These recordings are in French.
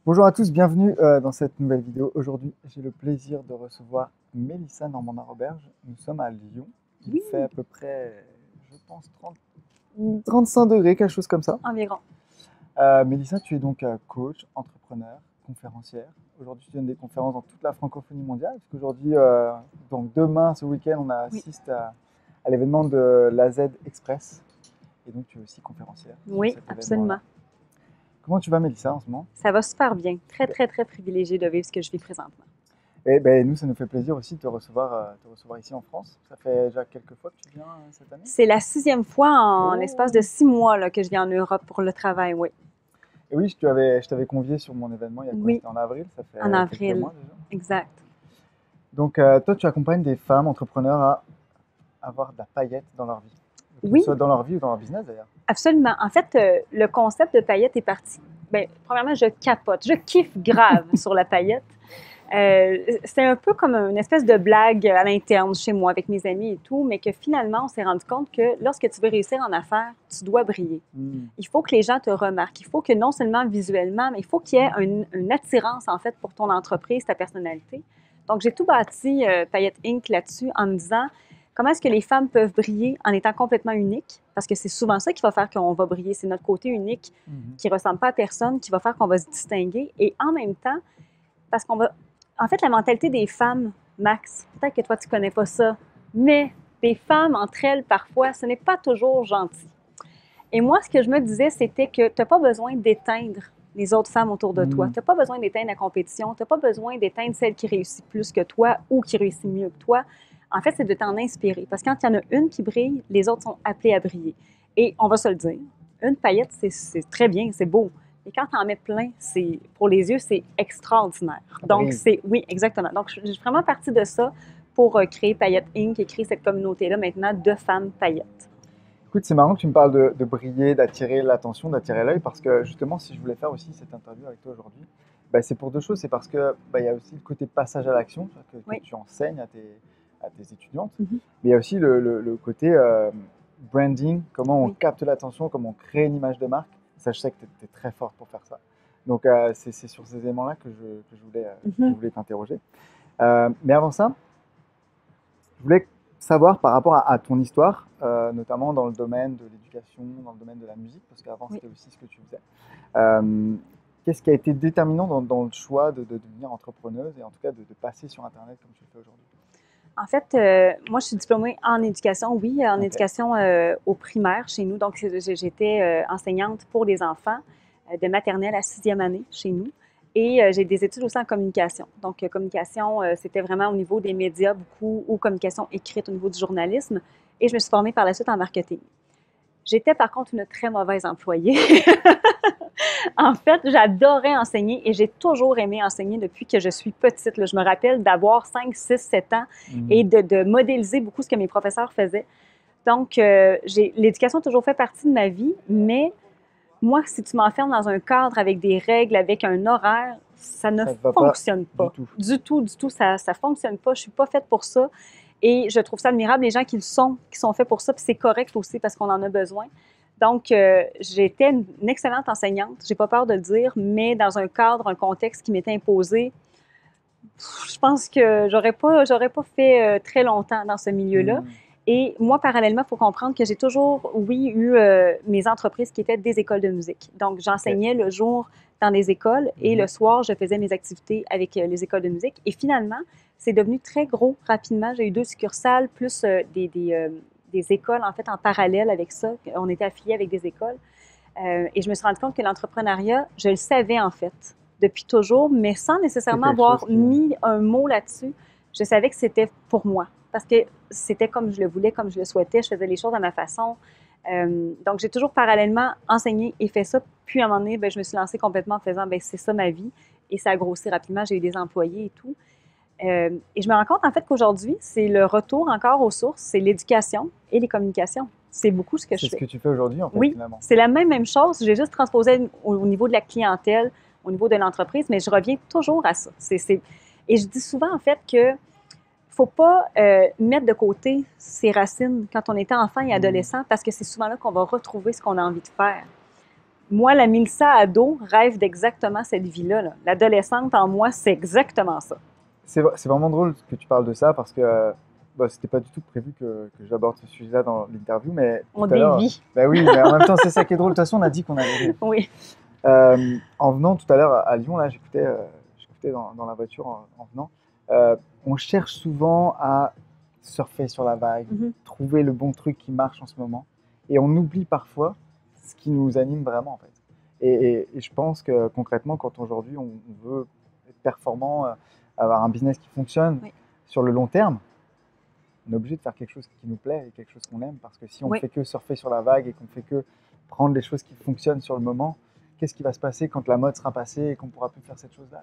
Bonjour à tous, bienvenue dans cette nouvelle vidéo. Aujourd'hui, j'ai le plaisir de recevoir Mélissa Normandin-Roberge. Nous sommes à Lyon. Il Oui, fait à peu près, je pense, 35 degrés, quelque chose comme ça. environ. Mélissa, tu es donc coach, entrepreneur, conférencière. Aujourd'hui, tu donnes des conférences dans toute la francophonie mondiale. Parce qu'aujourd'hui, donc demain, ce week-end, on Oui, assiste à l'événement de l'AZ Express. Et donc, tu es aussi conférencière sur oui, cet événement-là. absolument. Comment tu vas, Mélissa, en ce moment? Ça va super bien. Très, très, très privilégié de vivre ce que je vis présentement. Et ben, nous, ça nous fait plaisir aussi de te recevoir ici en France. Ça fait déjà quelques fois que tu viens cette année? C'est la 6e fois en l'espace de Oh! 6 mois là, que je viens en Europe pour le travail, oui. Et oui, je t'avais convié sur mon événement, il y a quoi? Oui, C'était en avril, ça en fait quelques avril. mois déjà. Exact. Donc, toi, tu accompagnes des femmes entrepreneurs à avoir de la paillette dans leur vie. Que ce Oui, soit dans leur vie ou dans leur business d'ailleurs. absolument. En fait, le concept de paillettes est parti. Bien, premièrement, je capote. Je kiffe grave sur la paillette. C'est un peu comme une espèce de blague à l'interne chez moi avec mes amis et tout, mais que finalement, on s'est rendu compte que lorsque tu veux réussir en affaires, tu dois briller. Hmm. Il faut que les gens te remarquent. Il faut que non seulement visuellement, mais il faut qu'il y ait une attirance, en fait, pour ton entreprise, ta personnalité. Donc, j'ai tout bâti Paillette Inc. là-dessus en me disant comment est-ce que les femmes peuvent briller en étant complètement uniques, parce que c'est souvent ça qui va faire qu'on va briller. C'est notre côté unique Mhm. qui ne ressemble pas à personne qui va faire qu'on va se distinguer. Et en même temps, parce qu'on va... En fait, la mentalité des femmes, Max, peut-être que toi, tu connais pas ça, mais des femmes entre elles, parfois, ce n'est pas toujours gentil. Et moi, ce que je me disais, c'était que tu n'as pas besoin d'éteindre les autres femmes autour de toi. Hmm. Tu n'as pas besoin d'éteindre la compétition. Tu n'as pas besoin d'éteindre celle qui réussit plus que toi ou qui réussit mieux que toi. En fait, c'est de t'en inspirer. Parce que quand il y en a une qui brille, les autres sont appelés à briller. Et on va se le dire, une paillette, c'est très bien, c'est beau. Et quand tu en mets plein, c'est pour les yeux, c'est extraordinaire. Ça Donc, brille. c'est oui, exactement. Donc, je suis vraiment partie de ça pour créer Paillette Inc. et créer cette communauté-là maintenant de femmes paillettes. Écoute, c'est marrant que tu me parles de briller, d'attirer l'attention, d'attirer l'œil, parce que justement, si je voulais faire aussi cette interview avec toi aujourd'hui, bah, c'est pour deux choses. C'est parce que bah, il y a aussi le côté passage à l'action que Oui. tu enseignes à tes étudiantes, Mhm. mais il y a aussi le côté branding, comment on Oui. capte l'attention, comment on crée une image de marque. Ça, je sais que tu es très forte pour faire ça. Donc, c'est sur ces éléments-là que je Mhm. voulais t'interroger. Mais avant ça, je voulais savoir par rapport à ton histoire, notamment dans le domaine de l'éducation, dans le domaine de la musique, parce qu'avant Oui. c'était aussi ce que tu faisais. Qu'est-ce qui a été déterminant dans le choix de devenir entrepreneuse et en tout cas de passer sur Internet comme tu le fais aujourd'hui? En fait, moi, je suis diplômée en éducation, oui, en Ok. éducation au primaire chez nous. Donc, j'étais enseignante pour les enfants de maternelle à 6e année chez nous. Et j'ai des études aussi en communication. Donc, communication, c'était vraiment au niveau des médias beaucoup ou communication écrite au niveau du journalisme. Et je me suis formée par la suite en marketing. J'étais par contre une très mauvaise employée. En fait, j'adorais enseigner et j'ai toujours aimé enseigner depuis que je suis petite. Là. Je me rappelle d'avoir 5, 6, 7 ans et Mhm. de modéliser beaucoup ce que mes professeurs faisaient. Donc, l'éducation a toujours fait partie de ma vie, mais moi, si tu m'enfermes dans un cadre avec des règles, avec un horaire, ça ne Ça ne va pas fonctionne du pas. tout. Du tout, ça ne fonctionne pas. Je ne suis pas faite pour ça. Et je trouve ça admirable, les gens qui sont faits pour ça, puis c'est correct aussi parce qu'on en a besoin. Donc, j'étais une excellente enseignante, j'ai pas peur de le dire, mais dans un cadre, un contexte qui m'était imposé, je pense que j'aurais pas fait très longtemps dans ce milieu-là. Mhm. Et moi, parallèlement, il faut comprendre que j'ai toujours, oui, eu mes entreprises qui étaient des écoles de musique. Donc, Ok. j'enseignais le jour dans des écoles et le Mhm. soir, je faisais mes activités avec les écoles de musique. Et finalement, c'est devenu très gros rapidement. J'ai eu 2 succursales, plus des écoles, en fait, en parallèle avec ça. On était affiliés avec des écoles. Et je me suis rendu compte que l'entrepreneuriat, je le savais, en fait, depuis toujours, mais sans C'est nécessairement quelque chose avoir qui. mis un mot là-dessus. Je savais que c'était pour moi parce que c'était comme je le voulais, comme je le souhaitais. Je faisais les choses à ma façon. Donc, j'ai toujours parallèlement enseigné et fait ça. Puis, à un moment donné, ben, je me suis lancée complètement en faisant, ben, c'est ça ma vie. Et ça a grossi rapidement. J'ai eu des employés et tout. Et je me rends compte, en fait, qu'aujourd'hui, c'est le retour encore aux sources. C'est l'éducation et les communications. C'est beaucoup ce que C'est je ce fais. que tu fais aujourd'hui en fait Oui, finalement. c'est la même chose. J'ai juste transposé au niveau de la clientèle, au niveau de l'entreprise, mais je reviens toujours à ça. Et je dis souvent, en fait, que faut pas mettre de côté ses racines quand on était enfant et Mhm. adolescent parce que c'est souvent là qu'on va retrouver ce qu'on a envie de faire. moi, la Mélissa ado rêve d'exactement cette vie-là. Là. L'adolescente en moi, c'est exactement ça. C'est vraiment drôle que tu parles de ça parce que c'était pas du tout prévu que j'aborde ce sujet-là dans l'interview, mais On tout à l'heure. dévie. Ben oui, mais en même temps, c'est ça qui est drôle. De toute façon, on a dit qu'on allait. Oui. En venant tout à l'heure à Lyon, là, j'écoutais dans la voiture en venant. On cherche souvent à surfer sur la vague, trouver le bon truc qui marche en ce moment, et on oublie parfois ce qui nous anime vraiment en fait. Et je pense que concrètement, quand aujourd'hui on veut être performant, avoir un business qui fonctionne sur le long terme, on est obligé de faire quelque chose qui nous plaît et quelque chose qu'on aime, parce que si on ne fait que surfer sur la vague et qu'on fait que prendre les choses qui fonctionnent sur le moment, qu'est-ce qui va se passer quand la mode sera passée et qu'on ne pourra plus faire cette chose-là?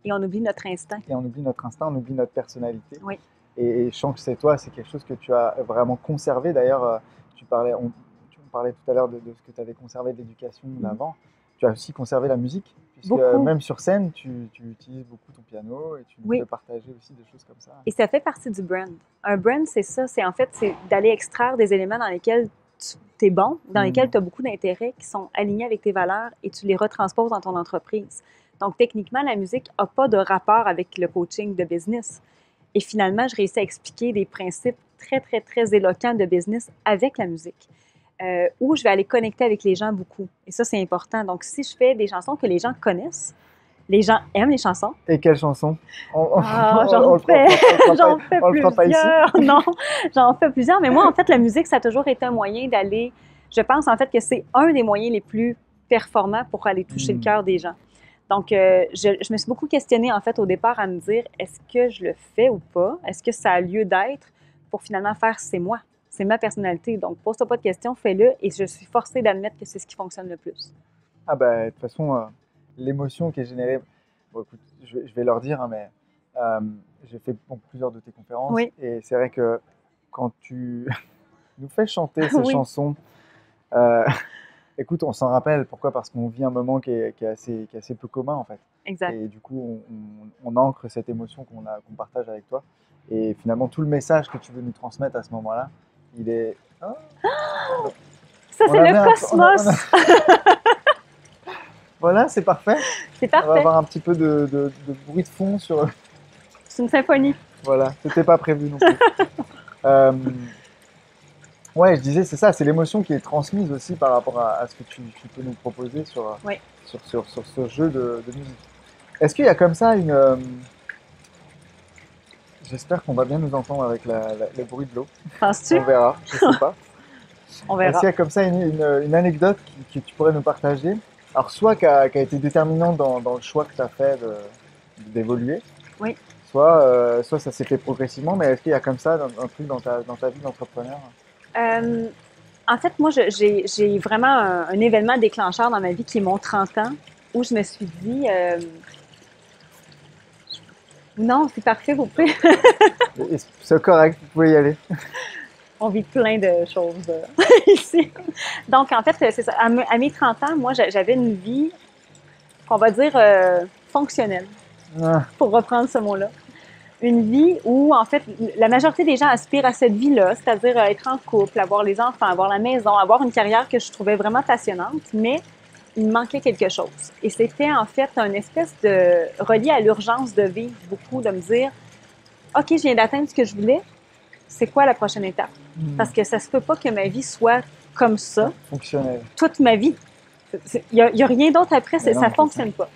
Et on oublie notre instinct. Et on oublie notre instinct, on oublie notre personnalité. Oui. Et je sens que c'est toi, c'est quelque chose que tu as vraiment conservé. D'ailleurs, on parlait tout à l'heure de ce que tu avais conservé de l'éducation d'avant. Tu as aussi conservé la musique, puisque même sur scène, tu utilises beaucoup ton piano et tu peux partager aussi des choses comme ça. Et ça fait partie du brand. Un brand, c'est ça, c'est d'aller extraire des éléments dans lesquels tu es bon, dans lesquels tu as beaucoup d'intérêts, qui sont alignés avec tes valeurs et tu les retransposes dans ton entreprise. Donc, techniquement, la musique n'a pas de rapport avec le coaching de business. Et finalement, je réussis à expliquer des principes très, très, très éloquents de business avec la musique, où je vais aller connecter avec les gens beaucoup. Et ça, c'est important. Donc, si je fais des chansons que les gens connaissent, les gens aiment les chansons. Et quelles chansons? J'en fais plusieurs. Non, j'en fais plusieurs. Mais moi, en fait, la musique, ça a toujours été un moyen d'aller... Je pense, en fait, que c'est un des moyens les plus performants pour aller toucher le cœur des gens. Donc, je me suis beaucoup questionnée, en fait, au départ, à me dire, est-ce que je le fais ou pas? Est-ce que ça a lieu d'être pour finalement faire, c'est moi, c'est ma personnalité. Donc, pose-toi pas de questions, fais-le. Et je suis forcée d'admettre que c'est ce qui fonctionne le plus. Ah ben, de toute façon, l'émotion qui est générée, bon, écoute, je vais leur dire, hein, mais j'ai fait plusieurs de tes conférences. Oui. Et c'est vrai que quand tu nous fais chanter ces chansons, écoute, on s'en rappelle. Pourquoi? Parce qu'on vit un moment qui est assez peu commun, en fait. Exact. Et du coup, on ancre cette émotion qu'on partage avec toi. Et finalement, tout le message que tu veux nous transmettre à ce moment-là, il est... Ça, c'est le cosmos! Voilà, c'est parfait. C'est parfait. On va avoir un petit peu de bruit de fond sur... C'est une symphonie. Voilà, c'était pas prévu non plus. Ouais, je disais, c'est ça, c'est l'émotion qui est transmise aussi par rapport à ce que tu peux nous proposer sur ce jeu de musique. Est-ce qu'il y a comme ça une... J'espère qu'on va bien nous entendre avec le bruit de l'eau. Penses-tu? On verra, je ne sais pas. On verra. Est-ce qu'il y a comme ça une anecdote que tu pourrais nous partager? Alors, soit qui a été déterminante dans le choix que tu as fait d'évoluer, oui. Soit ça s'est fait progressivement, mais est-ce qu'il y a comme ça un truc dans ta vie d'entrepreneur? En fait, moi, j'ai vraiment un événement déclencheur dans ma vie qui est mon 30 ans, où je me suis dit... Non, c'est parfait, vous pouvez. C'est correct, vous pouvez y aller. On vit plein de choses ici. Donc, en fait, c'est ça. À mes 30 ans, moi, j'avais une vie, qu'on va dire, fonctionnelle, pour reprendre ce mot-là. Une vie où, en fait, la majorité des gens aspirent à cette vie-là, c'est-à-dire être en couple, avoir les enfants, avoir la maison, avoir une carrière que je trouvais vraiment passionnante, mais il me manquait quelque chose. Et c'était, en fait, une espèce de... relié à l'urgence de vivre beaucoup, de me dire, OK, je viens d'atteindre ce que je voulais, c'est quoi la prochaine étape? Parce que ça se peut pas que ma vie soit comme ça. Fonctionnelle. Toute ma vie. Il y a rien d'autre après, ça fonctionne pas.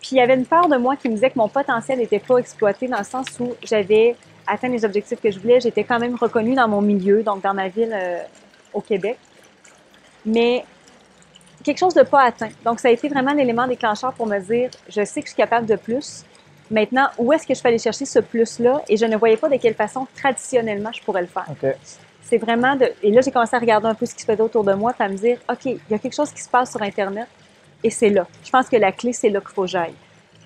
Puis il y avait une part de moi qui me disait que mon potentiel n'était pas exploité dans le sens où j'avais atteint les objectifs que je voulais. J'étais quand même reconnue dans mon milieu, donc dans ma ville au Québec. Mais quelque chose de pas atteint. Donc ça a été vraiment l'élément déclencheur pour me dire, je sais que je suis capable de plus. Maintenant, où est-ce que je peux aller chercher ce plus-là? Et je ne voyais pas de quelle façon, traditionnellement, je pourrais le faire. Okay. C'est vraiment de... Et là, j'ai commencé à regarder un peu ce qui se faisait autour de moi, puis à me dire, OK, il y a quelque chose qui se passe sur Internet, et c'est là. Je pense que la clé, c'est là qu'il faut que j'aille.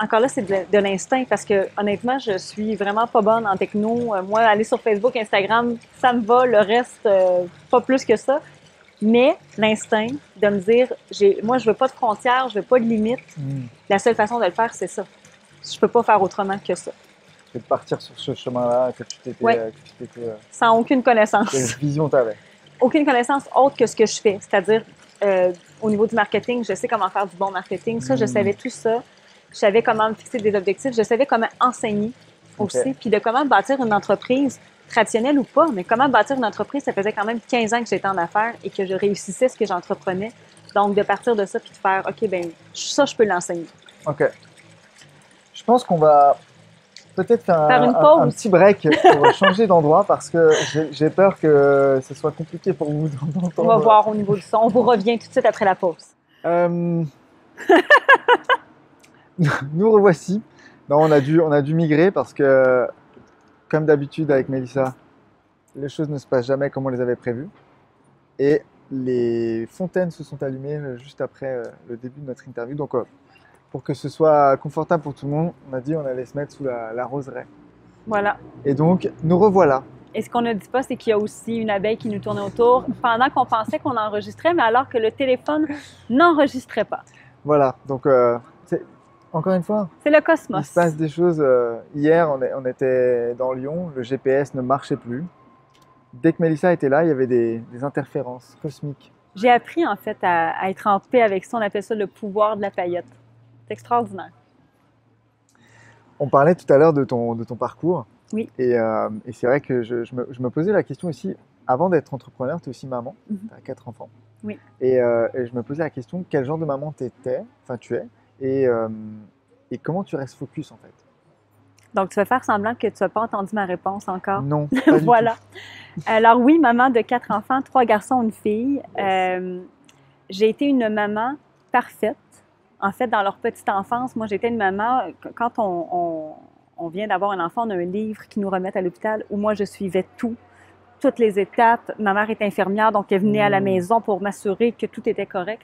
Encore là, c'est de l'instinct, parce que honnêtement, je suis vraiment pas bonne en techno. Moi, aller sur Facebook, Instagram, ça me va. Le reste, pas plus que ça. Mais l'instinct de me dire, moi, je veux pas de frontières, je veux pas de limites. La seule façon de le faire, c'est ça. Je peux pas faire autrement que ça. C'est de partir sur ce chemin-là que tu t'étais... Sans aucune connaissance. Quelle vision tu avais? Aucune connaissance autre que ce que je fais. C'est-à-dire au niveau du marketing, je sais comment faire du bon marketing. Ça, je savais tout ça. Je savais comment me fixer des objectifs. Je savais comment enseigner aussi. Puis de comment bâtir une entreprise, traditionnelle ou pas, mais comment bâtir une entreprise, ça faisait quand même 15 ans que j'étais en affaires et que je réussissais ce que j'entreprenais. Donc, de partir de ça puis de faire, OK, ben ça, je peux l'enseigner. OK. Je pense qu'on va peut-être faire un petit break pour changer d'endroit parce que j'ai peur que ce soit compliqué pour vous d'entendre. On va voir au niveau du son. On vous revient tout de suite après la pause. Nous revoici. Non, on a dû migrer parce que, comme d'habitude avec Mélissa, les choses ne se passent jamais comme on les avait prévues. Et les fontaines se sont allumées juste après le début de notre interview. Donc, pour que ce soit confortable pour tout le monde, on a dit on allait se mettre sous la roseraie. Voilà. Et donc, nous revoilà. Et ce qu'on ne dit pas, c'est qu'il y a aussi une abeille qui nous tournait autour pendant qu'on pensait qu'on enregistrait, mais alors que le téléphone n'enregistrait pas. Voilà. Donc, encore une fois, c'est le cosmos. Il se passe des choses. Hier, on était dans Lyon, le GPS ne marchait plus. Dès que Mélissa était là, il y avait des interférences cosmiques. J'ai appris en fait à être en paix avec ça. On appelle ça le pouvoir de la paillette. C'est extraordinaire. On parlait tout à l'heure de ton parcours. Oui. Et c'est vrai que je me posais la question aussi, avant d'être entrepreneur, tu es aussi maman, tu as 4 enfants. Oui. Et je me posais la question, quel genre de maman tu es, et comment tu restes focus en fait. Donc, tu vas faire semblant que tu n'as pas entendu ma réponse encore. Non, pas du voilà. tout. Alors oui, maman de 4 enfants, 3 garçons, une fille. Yes. J'ai été une maman parfaite. En fait, dans leur petite enfance, moi, j'étais une maman, quand on vient d'avoir un enfant, on a un livre qui nous remet à l'hôpital où moi, je suivais toutes les étapes. Ma mère est infirmière, donc elle venait à la maison pour m'assurer que tout était correct.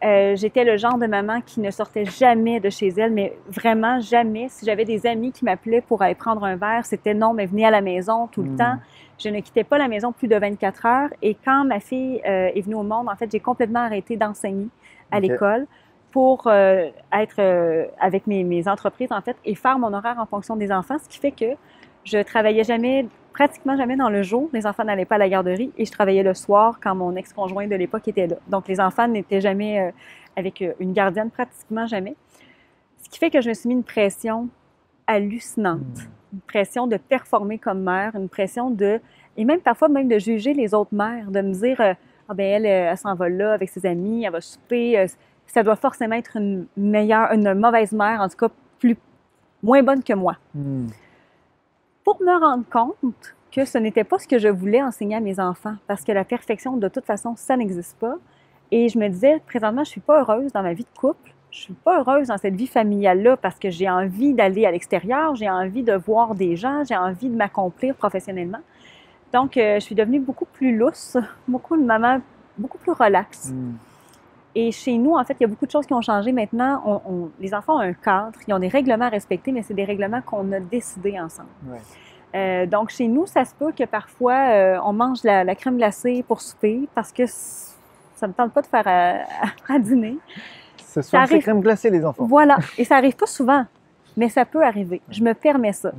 J'étais le genre de maman qui ne sortait jamais de chez elle, mais vraiment jamais. Si j'avais des amis qui m'appelaient pour aller prendre un verre, c'était non, mais venez à la maison tout le temps. Je ne quittais pas la maison plus de 24 heures. Et quand ma fille est venue au monde, en fait, j'ai complètement arrêté d'enseigner à l'école pour être avec mes entreprises, en fait, et faire mon horaire en fonction des enfants, ce qui fait que je travaillais pratiquement jamais dans le jour. Les enfants n'allaient pas à la garderie et je travaillais le soir quand mon ex-conjoint de l'époque était là. Donc, les enfants n'étaient jamais avec une gardienne, pratiquement jamais. Ce qui fait que je me suis mis une pression hallucinante. Une pression de performer comme mère, une pression et même parfois même de juger les autres mères, de me dire ah ben elle s'en va là avec ses amis, elle va souper, ça doit forcément être une mauvaise mère, en tout cas moins bonne que moi. Pour me rendre compte que ce n'était pas ce que je voulais enseigner à mes enfants, parce que la perfection, de toute façon, ça n'existe pas. Et je me disais, présentement, je ne suis pas heureuse dans ma vie de couple, je ne suis pas heureuse dans cette vie familiale-là parce que j'ai envie d'aller à l'extérieur, j'ai envie de voir des gens, j'ai envie de m'accomplir professionnellement. Donc, je suis devenue beaucoup plus lousse, une maman beaucoup plus relaxe. Et chez nous, en fait, il y a beaucoup de choses qui ont changé maintenant. Les enfants ont un cadre, ils ont des règlements à respecter, mais c'est des règlements qu'on a décidés ensemble. Ouais. Donc, chez nous, ça se peut que parfois, on mange la crème glacée pour souper parce que ça ne me tente pas de faire à dîner. Ce soir, c'est crème glacée, les enfants. Voilà. Et ça n'arrive pas souvent, mais ça peut arriver. Je me permets ça.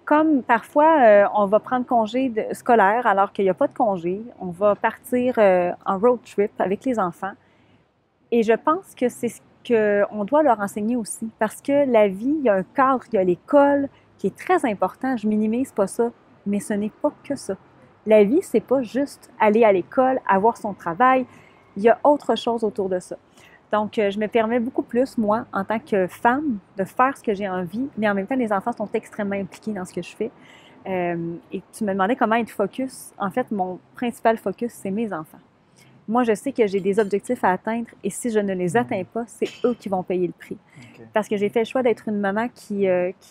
Comme parfois, on va prendre congé scolaire alors qu'il n'y a pas de congé. On va partir en road trip avec les enfants. Et je pense que c'est ce qu'on doit leur enseigner aussi. Parce que la vie, il y a un cadre, il y a l'école qui est très important. Je minimise pas ça, mais ce n'est pas que ça. La vie, c'est pas juste aller à l'école, avoir son travail. Il y a autre chose autour de ça. Donc, je me permets beaucoup plus, moi, en tant que femme, de faire ce que j'ai envie, mais en même temps, les enfants sont extrêmement impliqués dans ce que je fais. Et tu me demandais comment être focus. En fait, mon principal focus, c'est mes enfants. Moi, je sais que j'ai des objectifs à atteindre et si je ne les atteins pas, c'est eux qui vont payer le prix. Parce que j'ai fait le choix d'être une maman qui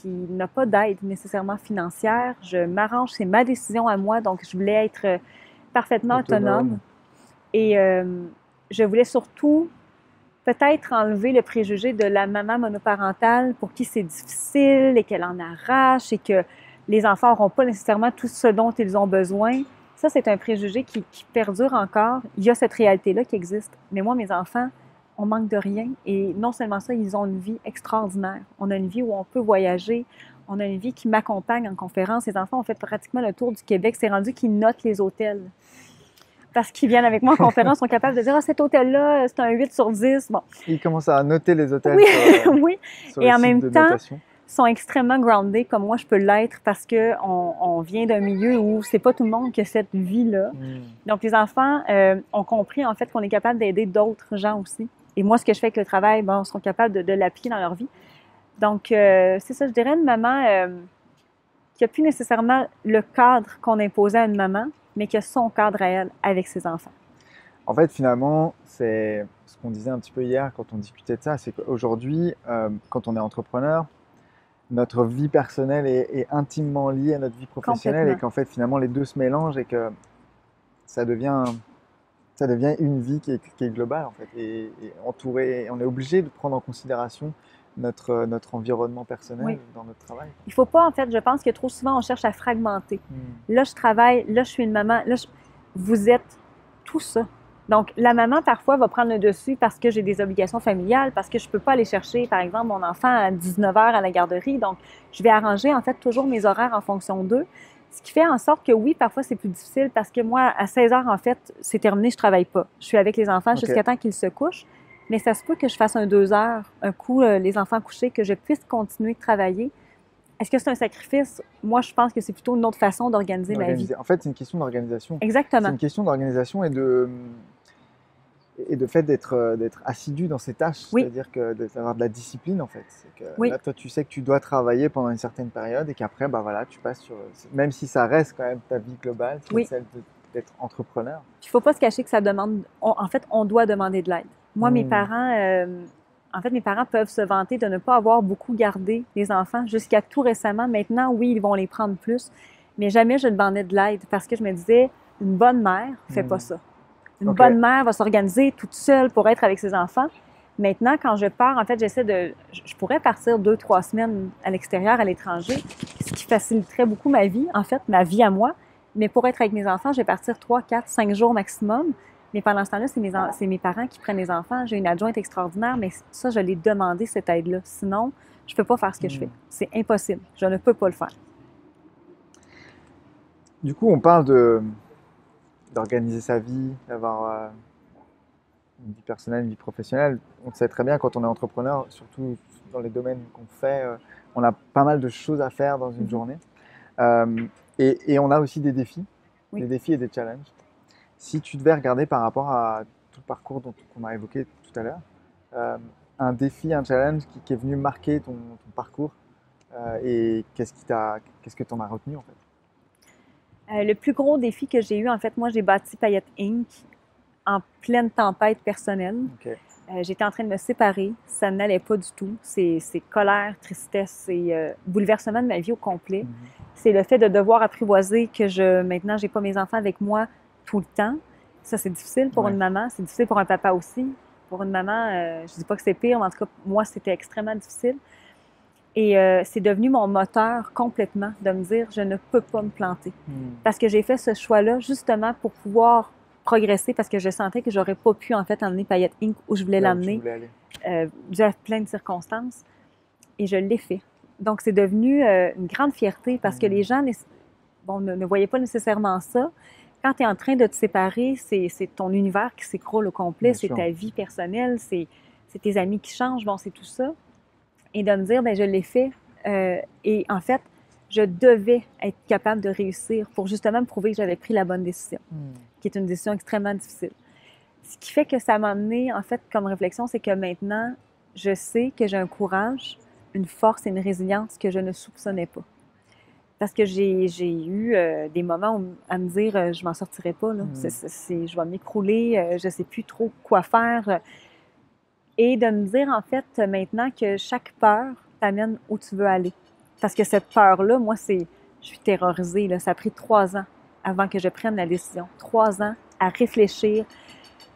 n'a pas d'aide nécessairement financière. Je m'arrange, c'est ma décision à moi, donc je voulais être parfaitement autonome. Et je voulais surtout peut-être enlever le préjugé de la maman monoparentale pour qui c'est difficile et qu'elle en arrache et que les enfants n'auront pas nécessairement tout ce dont ils ont besoin. Ça, c'est un préjugé qui perdure encore. Il y a cette réalité-là qui existe. Mais moi, mes enfants, on manque de rien. Et non seulement ça, ils ont une vie extraordinaire. On a une vie où on peut voyager. On a une vie qui m'accompagne en conférence. Les enfants ont fait pratiquement le tour du Québec. C'est rendu qu'ils notent les hôtels. parce qu'ils viennent avec moi en conférence, sont capables de dire « Ah, cet hôtel-là, c'est un 8 sur 10. » Bon. Ils commencent à noter les hôtels Oui, sur, oui. sur Et le en site même de temps, notation. sont extrêmement groundés, comme moi je peux l'être, parce qu'on vient d'un milieu où c'est pas tout le monde qui a cette vie-là. Donc, les enfants ont compris, en fait, qu'on est capable d'aider d'autres gens aussi. Et moi, ce que je fais avec le travail, bon, ils sont capables de l'appliquer dans leur vie. Donc, c'est ça, je dirais une maman qui n'a plus nécessairement le cadre qu'on imposait à une maman, mais qui a son cadre à elle avec ses enfants. En fait, finalement, c'est ce qu'on disait un petit peu hier quand on discutait de ça, c'est qu'aujourd'hui, quand on est entrepreneur, notre vie personnelle est intimement liée à notre vie professionnelle et qu'en fait, finalement, les deux se mélangent et que ça devient une vie qui est globale, en fait, et entourée. On est obligé de prendre en considération notre environnement personnel dans notre travail. Il ne faut pas, en fait, je pense que trop souvent, on cherche à fragmenter. Là, je travaille, là, je suis une maman, là, vous êtes tout ça. Donc, la maman, parfois, va prendre le dessus parce que j'ai des obligations familiales, parce que je ne peux pas aller chercher, par exemple, mon enfant à 19h à la garderie. Donc, je vais arranger, en fait, toujours mes horaires en fonction d'eux. Ce qui fait en sorte que, oui, parfois, c'est plus difficile parce que moi, à 16h, en fait, c'est terminé, je ne travaille pas. Je suis avec les enfants jusqu'à temps qu'ils se couchent. Mais ça se peut que je fasse un 2 heures, un coup, les enfants couchés, que je puisse continuer de travailler. Est-ce que c'est un sacrifice? Moi, je pense que c'est plutôt une autre façon d'organiser ma vie. En fait, c'est une question d'organisation. Exactement. C'est une question d'organisation et de fait d'être assidu dans ses tâches. C'est-à-dire d'avoir de la discipline, en fait. Là, toi, tu sais que tu dois travailler pendant une certaine période et qu'après, bah, voilà, tu passes sur... Même si ça reste quand même ta vie globale, c'est celle d'être entrepreneur. Il ne faut pas se cacher que ça demande... En fait, on doit demander de l'aide. Moi, mes parents... mes parents peuvent se vanter de ne pas avoir beaucoup gardé les enfants jusqu'à tout récemment. Maintenant, oui, ils vont les prendre plus, mais jamais je demandais de l'aide parce que je me disais, une bonne mère ne fait pas ça. Une bonne mère va s'organiser toute seule pour être avec ses enfants. Maintenant, quand je pars, en fait, je pourrais partir 2-3 semaines à l'extérieur, à l'étranger, ce qui faciliterait beaucoup ma vie, en fait, ma vie à moi. Mais pour être avec mes enfants, je vais partir 3, 4, 5 jours maximum. Mais pendant ce temps-là, c'est mes parents qui prennent les enfants. J'ai une adjointe extraordinaire, mais ça, je l'ai demandé, cette aide-là. Sinon, je ne peux pas faire ce que je fais. C'est impossible. Je ne peux pas le faire. Du coup, on parle d'organiser sa vie, d'avoir une vie personnelle, une vie professionnelle. On sait très bien quand on est entrepreneur, surtout dans les domaines qu'on fait, on a pas mal de choses à faire dans une journée. Et on a aussi des défis, des défis et des challenges. Si tu devais regarder par rapport à tout le parcours qu'on a évoqué tout à l'heure, un défi, un challenge qui est venu marquer ton parcours et qu'est-ce que tu en as retenu en fait? Le plus gros défi que j'ai eu, en fait, moi, j'ai bâti Paillettes Inc. en pleine tempête personnelle. J'étais en train de me séparer, ça n'allait pas du tout. C'est colère, tristesse, c'est bouleversement de ma vie au complet. C'est le fait de devoir apprivoiser que maintenant, j'ai pas mes enfants avec moi tout le temps. Ça, c'est difficile pour une maman. C'est difficile pour un papa aussi. Pour une maman, je dis pas que c'est pire, mais en tout cas, moi, c'était extrêmement difficile. Et c'est devenu mon moteur complètement de me dire, je ne peux pas me planter. Parce que j'ai fait ce choix-là justement pour pouvoir progresser, parce que je sentais que j'aurais pas pu, en fait, emmener Paillettes Inc. où je voulais l'emmener, dû à plein de circonstances. Et je l'ai fait. Donc, c'est devenu une grande fierté parce que les gens ne voyaient pas nécessairement ça. Quand tu es en train de te séparer, c'est ton univers qui s'écroule au complet, c'est ta vie personnelle, c'est tes amis qui changent, bon, c'est tout ça. Et de me dire, bien, je l'ai fait. Et en fait, je devais être capable de réussir pour justement me prouver que j'avais pris la bonne décision, qui est une décision extrêmement difficile. Ce qui fait que ça m'a amené, en fait, comme réflexion, c'est que maintenant, je sais que j'ai un courage, une force et une résilience que je ne soupçonnais pas. Parce que j'ai eu des moments à me dire, je m'en sortirai pas, là. Je vais m'écrouler, je sais plus trop quoi faire. Et de me dire, en fait, maintenant que chaque peur t'amène où tu veux aller. Parce que cette peur-là, moi, je suis terrorisée, là. Ça a pris 3 ans avant que je prenne la décision. 3 ans à réfléchir,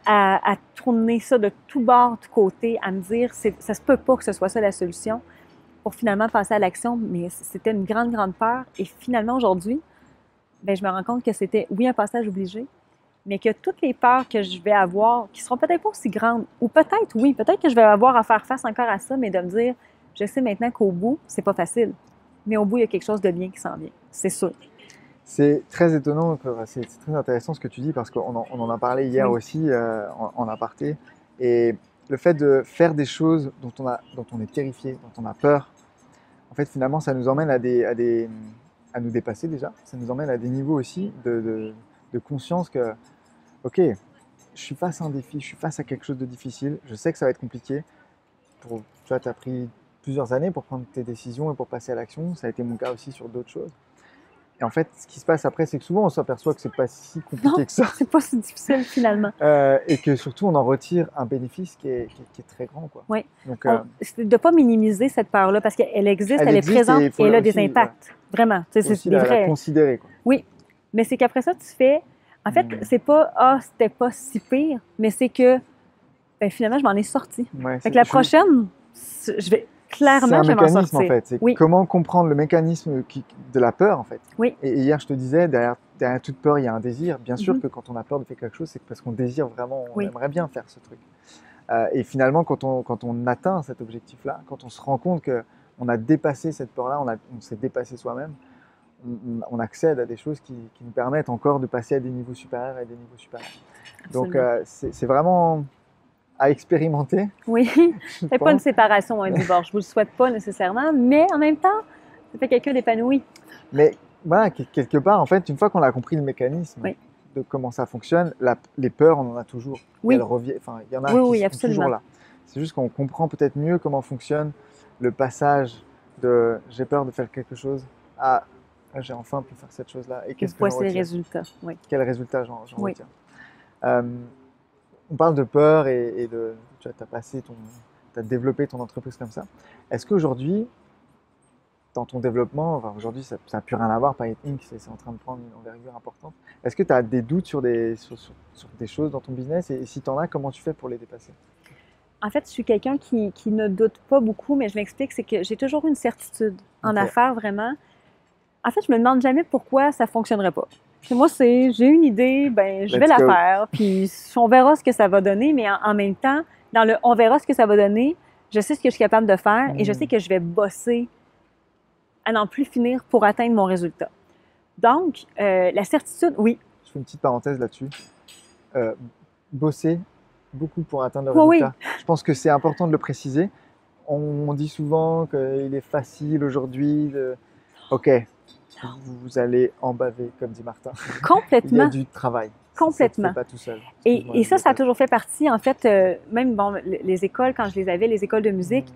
à tourner ça de tout bord, de tout côté, à me dire, ça se peut pas que ce soit ça la solution, pour finalement passer à l'action. Mais c'était une grande, grande peur. Et finalement, aujourd'hui, bien, je me rends compte que c'était, oui, un passage obligé, mais que toutes les peurs que je vais avoir, qui seront peut-être pas aussi grandes, ou peut-être, oui, peut-être que je vais avoir à faire face encore à ça, mais de me dire, je sais maintenant qu'au bout, c'est pas facile, mais au bout, il y a quelque chose de bien qui s'en vient, c'est sûr. C'est très étonnant, c'est très intéressant ce que tu dis parce qu'on en a parlé hier Oui. aussi en aparté. Et le fait de faire des choses dont on est terrifié, dont on a peur, en fait finalement ça nous emmène à nous dépasser déjà. Ça nous emmène à des niveaux aussi de conscience que, ok, je suis face à un défi, je suis face à quelque chose de difficile, je sais que ça va être compliqué. Tu vois, tu as pris plusieurs années pour prendre tes décisions et pour passer à l'action. Ça a été mon cas aussi sur d'autres choses. Et en fait, ce qui se passe après, c'est que souvent on s'aperçoit que c'est pas si compliqué que ça. C'est pas si difficile finalement. Et que surtout on en retire un bénéfice qui est très grand, quoi. Oui. Donc, De ne pas minimiser cette peur-là parce qu'elle existe, elle est existe présente et et elle a des impacts. Vraiment. faut aussi la considérer, quoi. Oui. Mais c'est qu'après ça, tu fais. En fait, c'est pas c'était pas si pire, mais c'est que ben, finalement, je m'en ai sorti. Ouais, fait que la prochaine, je vais clairement, je vais m'en sortir. C'est un mécanisme, en fait. C'est comment comprendre le mécanisme de la peur, en fait. Oui. Et hier, je te disais, derrière toute peur, il y a un désir. Bien sûr que quand on a peur de faire quelque chose, c'est parce qu'on désire vraiment, on aimerait bien faire ce truc. Et finalement, quand on atteint cet objectif-là, quand on se rend compte qu'on a dépassé cette peur-là, on s'est dépassé soi-même, on accède à des choses qui nous permettent encore de passer à des niveaux supérieurs et des niveaux supérieurs. Absolument. Donc, c'est vraiment à expérimenter. Oui, c'est pas une séparation, un divorce. Je vous le souhaite pas nécessairement, mais en même temps, ça fait quelqu'un d'épanoui. Mais voilà, quelque part, en fait, une fois qu'on a compris le mécanisme de comment ça fonctionne, les peurs, on en a toujours. Oui. Elles reviennent, enfin, il y en a qui sont toujours là. C'est juste qu'on comprend peut-être mieux comment fonctionne le passage de j'ai peur de faire quelque chose à j'ai enfin pu faire cette chose-là. Et qu'est-ce que j'en retiens? Quel résultat. Oui. Quel résultat j'en retiens? On parle de peur et de, tu as développé ton entreprise comme ça. Est-ce qu'aujourd'hui, dans ton développement, enfin, aujourd'hui ça n'a plus rien à voir, Payet Inc, c'est en train de prendre une envergure importante. Est-ce que tu as des doutes sur des choses dans ton business et si tu en as, comment tu fais pour les dépasser? En fait, je suis quelqu'un qui ne doute pas beaucoup, mais je m'explique, c'est que j'ai toujours une certitude en affaires, vraiment. En fait, je me demande jamais pourquoi ça ne fonctionnerait pas. Puis moi, j'ai une idée, ben je vais la faire, puis on verra ce que ça va donner, mais en même temps, dans le on verra ce que ça va donner, je sais ce que je suis capable de faire et je sais que je vais bosser à n'en plus finir pour atteindre mon résultat. Donc, la certitude, oui. Je fais une petite parenthèse là-dessus. Bosser beaucoup pour atteindre le résultat. Oui. Je pense que c'est important de le préciser. On dit souvent qu'il est facile aujourd'hui. Ok, vous allez en baver, comme dit Martin. Complètement. Il y a du travail. Complètement. Ça, pas tout seul. Et ça a toujours fait partie, en fait, même bon, les écoles, quand je les avais, les écoles de musique,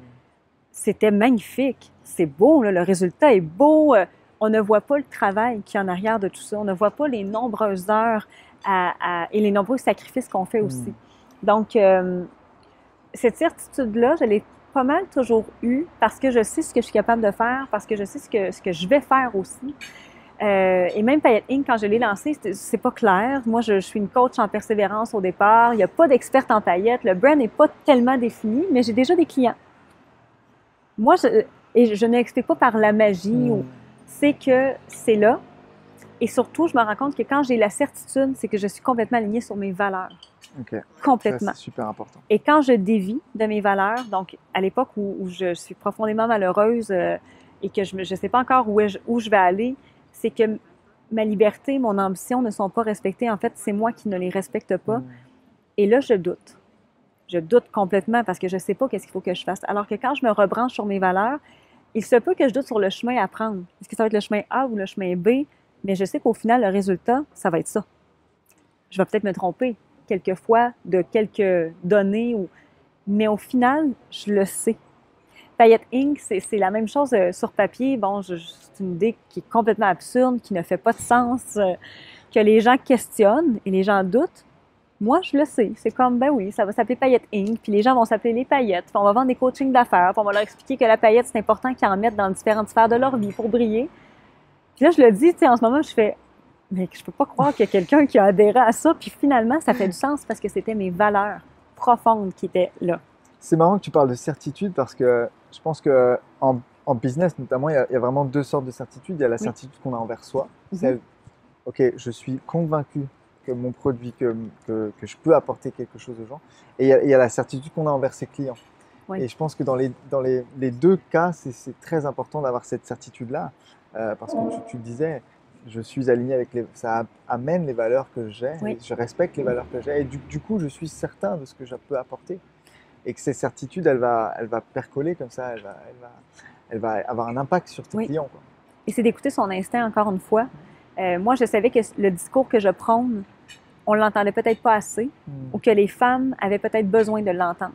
c'était magnifique. C'est beau, là, le résultat est beau. On ne voit pas le travail qui est en arrière de tout ça. On ne voit pas les nombreuses heures et les nombreux sacrifices qu'on fait aussi. Donc, cette certitude-là, je l'ai pas mal toujours eue parce que je sais ce que je suis capable de faire, parce que je sais ce que je vais faire aussi. Et même Payet Inc, quand je l'ai lancé, c'est pas clair. Moi, je suis une coach en persévérance au départ. Il n'y a pas d'experte en paillettes. Le brand n'est pas tellement défini, mais j'ai déjà des clients. Moi, je n'explique pas par la magie. C'est que c'est là. Et surtout, je me rends compte que quand j'ai la certitude, c'est que je suis complètement alignée sur mes valeurs. Okay. Complètement. C'est super important. Et quand je dévie de mes valeurs, donc à l'époque où je suis profondément malheureuse et que je ne sais pas encore où je vais aller, c'est que ma liberté, mon ambition ne sont pas respectées. En fait, c'est moi qui ne les respecte pas. Et là, je doute. Je doute complètement parce que je ne sais pas qu'est-ce qu'il faut que je fasse. Alors que quand je me rebranche sur mes valeurs, il se peut que je doute sur le chemin à prendre. Est-ce que ça va être le chemin A ou le chemin B? Mais je sais qu'au final, le résultat, ça va être ça. Je vais peut-être me tromper quelquefois de quelques données, mais au final, je le sais. Payet Inc, c'est la même chose sur papier. Bon, c'est une idée qui est complètement absurde, qui ne fait pas de sens, que les gens questionnent et les gens doutent. Moi, je le sais. C'est comme, ben oui, ça va s'appeler Payet Inc, puis les gens vont s'appeler les paillettes, puis on va vendre des coachings d'affaires, puis on va leur expliquer que la paillette, c'est important qu'ils en mettent dans différentes sphères de leur vie pour briller. Puis là, je le dis, tu sais, en ce moment, je fais, mais je peux pas croire qu'il y a quelqu'un qui a adhéré à ça, puis finalement, ça fait du sens parce que c'était mes valeurs profondes qui étaient là. C'est marrant que tu parles de certitude parce que je pense qu'en business, notamment, il y a vraiment deux sortes de certitudes. Il y a la certitude qu'on a envers soi, celle, ok, je suis convaincu que mon produit, que je peux apporter quelque chose aux gens. Et il y a la certitude qu'on a envers ses clients. Et je pense que dans les deux cas, c'est très important d'avoir cette certitude-là. Parce que tu le disais, je suis aligné avec ça amène les valeurs que j'ai, Oui. je respecte les valeurs que j'ai, et du coup, je suis certain de ce que je peux apporter. Et que ces certitudes, elle va percoler comme ça, elle va avoir un impact sur tes Oui. clients, quoi. Et c'est d'écouter son instinct encore une fois. Moi, je savais que le discours que je prône, on l'entendait peut-être pas assez, ou que les femmes avaient peut-être besoin de l'entendre.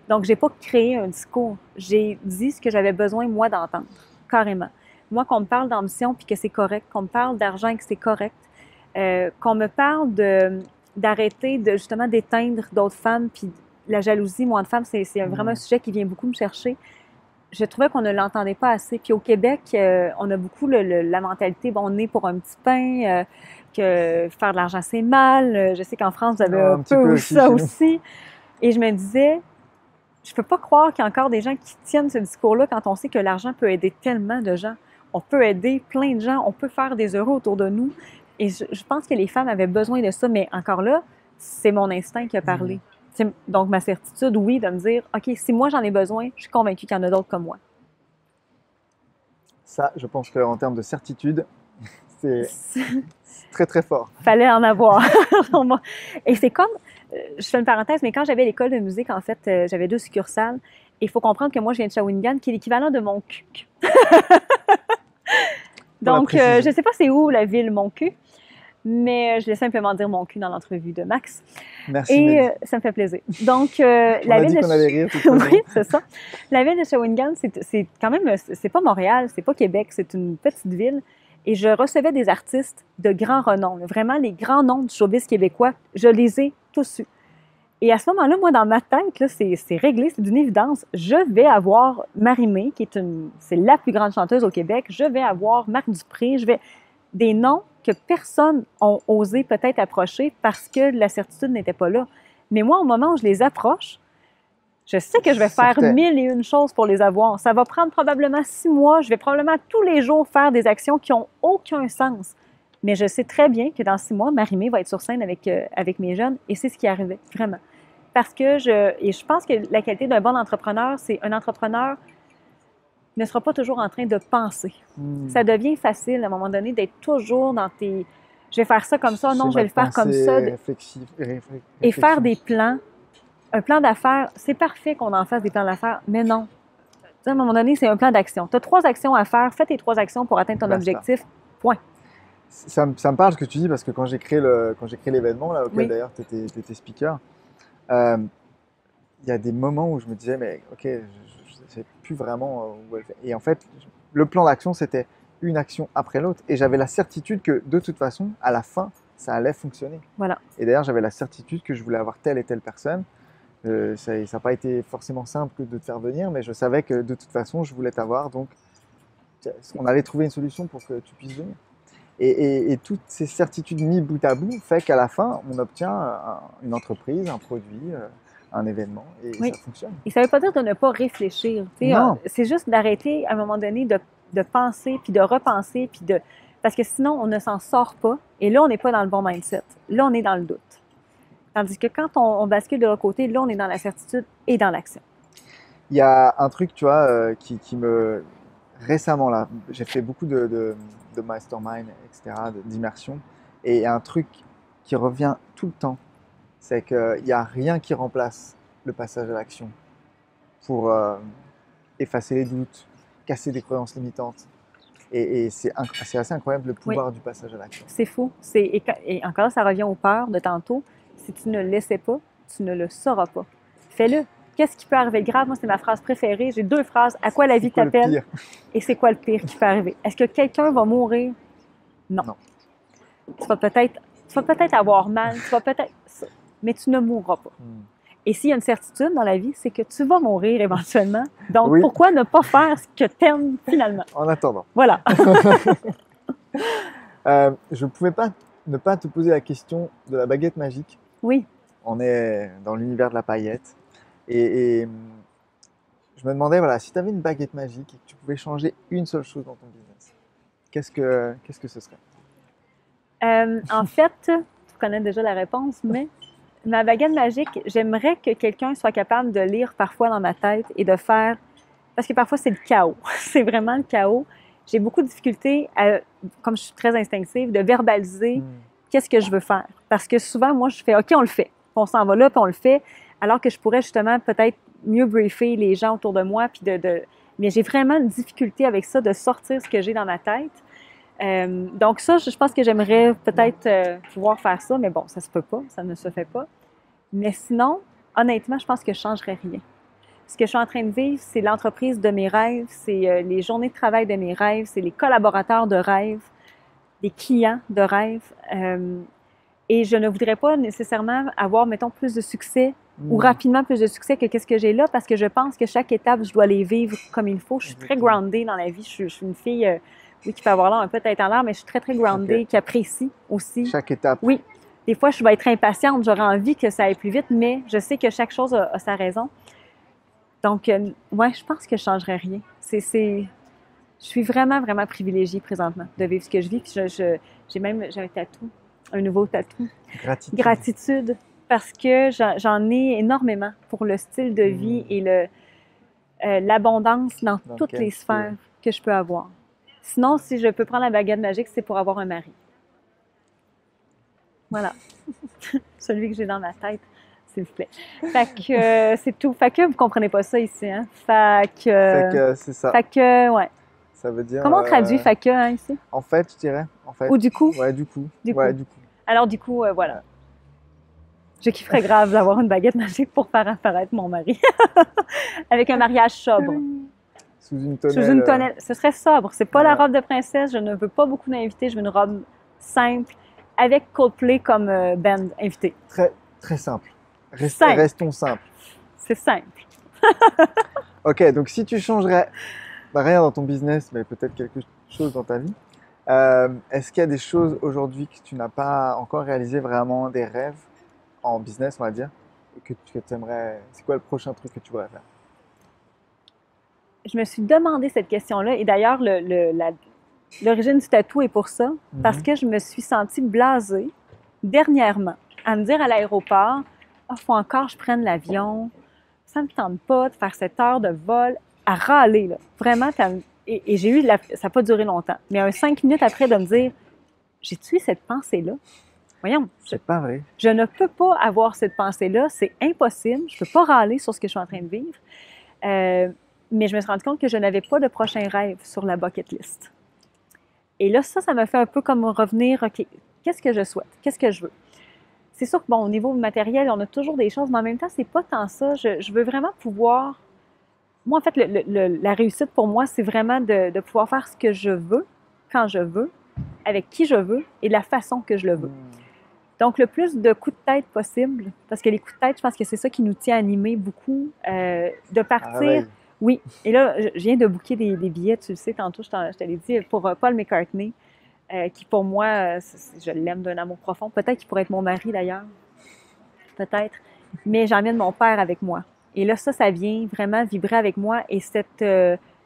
Donc, j'ai pas créé un discours. J'ai dit ce que j'avais besoin, moi, d'entendre, carrément. Moi, qu'on me parle d'ambition puis que c'est correct, qu'on me parle d'argent et que c'est correct, qu'on me parle d'arrêter justement d'éteindre d'autres femmes, puis la jalousie, moi, de femme, c'est vraiment un sujet qui vient beaucoup me chercher. Je trouvais qu'on ne l'entendait pas assez. Puis au Québec, on a beaucoup la mentalité, bon, on est pour un petit pain, que faire de l'argent, c'est mal. Je sais qu'en France, vous avez un peu ça aussi. Et je me disais, je peux pas croire qu'il y a encore des gens qui tiennent ce discours-là quand on sait que l'argent peut aider tellement de gens. On peut aider plein de gens, on peut faire des heureux autour de nous. Et je pense que les femmes avaient besoin de ça, mais encore là, c'est mon instinct qui a parlé. Donc, ma certitude, oui, de me dire, OK, si moi j'en ai besoin, je suis convaincue qu'il y en a d'autres comme moi. Ça, je pense qu'en termes de certitude, c'est très, très fort. Fallait en avoir. Et c'est comme, je fais une parenthèse, mais quand j'avais l'école de musique, en fait, j'avais 2 succursales. Et il faut comprendre que moi, je viens de Shawinigan, qui est l'équivalent de Montcuq. Donc, je ne sais pas c'est où la ville Montcuq, mais je vais simplement dire Montcuq dans l'entrevue de Max. Merci. Et ça me fait plaisir. Donc, la ville qu'on allait rire. Oui, c'est ça. La ville de Shawinigan, c'est quand même, c'est pas Montréal, c'est pas Québec, c'est une petite ville. Et je recevais des artistes de grand renom, vraiment les grands noms du showbiz québécois. Je les ai tous eus. Et à ce moment-là, moi, dans ma tête, là, c'est réglé, c'est d'une évidence. Je vais avoir Marie-Mé, qui c'est la plus grande chanteuse au Québec. Je vais avoir Marc Dupré. Des noms que personne n'a osé peut-être approcher parce que la certitude n'était pas là. Mais moi, au moment où je les approche, je sais que je vais faire 1001 choses pour les avoir. Ça va prendre probablement 6 mois. Je vais probablement tous les jours faire des actions qui n'ont aucun sens. Mais je sais très bien que dans 6 mois, Marie-Mé va être sur scène avec mes jeunes. Et c'est ce qui arrivait, vraiment. Parce que je pense que la qualité d'un bon entrepreneur, c'est un entrepreneur ne sera pas toujours en train de penser. Ça devient facile, à un moment donné, d'être toujours dans tes... Je vais faire ça comme ça, non, je vais le faire comme ça. Et faire des plans. Un plan d'affaires, c'est parfait qu'on en fasse des plans d'affaires, mais non. À un moment donné, c'est un plan d'action. Tu as 3 actions à faire, fais tes 3 actions pour atteindre ton objectif, point. Ça me parle ce que tu dis, parce que quand j'ai créé l'événement, là, auquel d'ailleurs tu étais speaker, il y a des moments où je me disais, mais ok, je ne sais plus vraiment où elle fait. Et en fait, le plan d'action, c'était une action après l'autre. Et j'avais la certitude que, de toute façon, à la fin, ça allait fonctionner. Voilà. Et d'ailleurs, j'avais la certitude que je voulais avoir telle et telle personne. Ça n'a pas été forcément simple que de te faire venir, mais je savais que de toute façon, je voulais t'avoir. Donc, on allait trouver une solution pour que tu puisses venir. Et toutes ces certitudes mises bout à bout fait qu'à la fin, on obtient une entreprise, un produit, un événement, et ça fonctionne. Et ça ne veut pas dire de ne pas réfléchir. C'est juste d'arrêter à un moment donné de penser, puis de repenser, parce que sinon, on ne s'en sort pas. Et là, on n'est pas dans le bon mindset. Là, on est dans le doute. Tandis que quand on bascule de l'autre côté, là, on est dans la certitude et dans l'action. Il y a un truc, tu vois, qui me... Récemment, là, j'ai fait beaucoup de mastermind, etc., d'immersion. Et il y a un truc qui revient tout le temps, c'est qu'il n'y a rien qui remplace le passage à l'action pour effacer les doutes, casser des croyances limitantes. Et c'est assez incroyable le pouvoir du passage à l'action. C'est fou. Et encore là, ça revient aux peurs de tantôt. Si tu ne le laissais pas, tu ne le sauras pas. Fais-le. Qu'est-ce qui peut arriver de grave? Moi, c'est ma phrase préférée. J'ai 2 phrases. À quoi la vie t'appelle? Et c'est quoi le pire qui peut arriver? Est-ce que quelqu'un va mourir? Non. Tu vas peut-être avoir mal, mais tu ne mourras pas. Et s'il y a une certitude dans la vie, c'est que tu vas mourir éventuellement. Donc, pourquoi ne pas faire ce que tu aimes finalement? En attendant. Voilà. Je ne pouvais pas ne pas te poser la question de la baguette magique. Oui. On est dans l'univers de la paillette. Et je me demandais, voilà, si tu avais une baguette magique et que tu pouvais changer une seule chose dans ton business, qu'est-ce que ce serait? En fait, tu connais déjà la réponse, mais ma baguette magique, j'aimerais que quelqu'un soit capable de lire parfois dans ma tête et de faire... Parce que parfois, c'est le chaos. C'est vraiment le chaos. j'ai beaucoup de difficultés, comme je suis très instinctive, de verbaliser qu'est-ce que je veux faire. Parce que souvent, moi, je fais « OK, on le fait ». On s'en va là, puis on le fait, alors que je pourrais justement peut-être mieux briefer les gens autour de moi. Puis mais j'ai vraiment une difficulté avec ça, de sortir ce que j'ai dans ma tête. Donc ça, je pense que j'aimerais peut-être pouvoir faire ça, mais bon, ça se peut pas, ça ne se fait pas. Mais sinon, honnêtement, je pense que je ne changerais rien. Ce que je suis en train de vivre, c'est l'entreprise de mes rêves, c'est les journées de travail de mes rêves, c'est les collaborateurs de rêve, les clients de rêve. Et je ne voudrais pas nécessairement avoir, mettons, plus de succès ou rapidement plus de succès que qu'est-ce que j'ai là, parce que je pense que chaque étape, je dois les vivre comme il faut. Je suis très groundée dans la vie. Je suis une fille, oui, qui peut avoir l'air un peu tête en l'air, mais je suis très, très groundée, qui apprécie aussi. Chaque étape. Oui. Des fois, je vais être impatiente, j'aurais envie que ça aille plus vite, mais je sais que chaque chose a sa raison. Donc, ouais, je pense que je ne changerais rien. Je suis vraiment, vraiment privilégiée présentement de vivre ce que je vis. Puis j'ai un tatou, un nouveau tatou. Gratitude. Gratitude, parce que j'en ai énormément pour le style de vie et l'abondance dans toutes les sphères que je peux avoir. Sinon, si je peux prendre la baguette magique, c'est pour avoir un mari. Voilà. Celui que j'ai dans ma tête, s'il vous plaît. Fait que c'est tout. Fait que vous comprenez pas ça ici, hein? Fait que c'est ça. Fait que, ouais. Ça veut dire... Comment on traduit fait que, hein, ici? En fait, je dirais. En fait. Ou du coup? Ouais, du coup. Du coup. Alors, du coup, voilà. Je kifferais grave d'avoir une baguette magique pour faire apparaître mon mari. Avec un mariage sobre. Sous une tonnelle. Sous une tonnelle. Ce serait sobre. C'est pas la robe de princesse. Je ne veux pas beaucoup d'invités. Je veux une robe simple avec Coldplay comme band invité. Très, très simple. Restons simples. C'est simple. OK, donc si tu changerais rien dans ton business, mais peut-être quelque chose dans ta vie, est-ce qu'il y a des choses aujourd'hui que tu n'as pas encore réalisées, vraiment des rêves en business, on va dire, et que tu aimerais... C'est quoi le prochain truc que tu voudrais faire? Je me suis demandé cette question-là, et d'ailleurs, l'origine du tatou est pour ça, parce que je me suis sentie blasée dernièrement à me dire à l'aéroport, « faut encore que je prenne l'avion, ça me tente pas de faire cette heure de vol », à râler, là, vraiment. Et j'ai eu, ça n'a pas duré longtemps, mais 5 minutes après de me dire, j'ai-tu eu cette pensée-là? Voyons. C'est pas vrai. Je ne peux pas avoir cette pensée-là, c'est impossible, je ne peux pas râler sur ce que je suis en train de vivre. Mais je me suis rendu compte que je n'avais pas de prochain rêve sur la bucket list. Et là, ça m'a fait un peu comme revenir, OK, qu'est-ce que je souhaite? Qu'est-ce que je veux? C'est sûr que, bon, au niveau matériel, on a toujours des choses, mais en même temps, c'est pas tant ça. Je veux vraiment pouvoir... Moi, en fait, la réussite pour moi, c'est vraiment de pouvoir faire ce que je veux, quand je veux, avec qui je veux et de la façon que je le veux. Donc, le plus de coups de tête possible, parce que les coups de tête, je pense que c'est ça qui nous tient animés beaucoup, de partir... Oui, et là, je viens de booker des billets, tu le sais, tantôt, je te l'ai dit, pour Paul McCartney, qui pour moi, je l'aime d'un amour profond. Peut-être qu'il pourrait être mon mari d'ailleurs, peut-être, mais j'emmène mon père avec moi. Et là, ça vient vraiment vibrer avec moi, et cette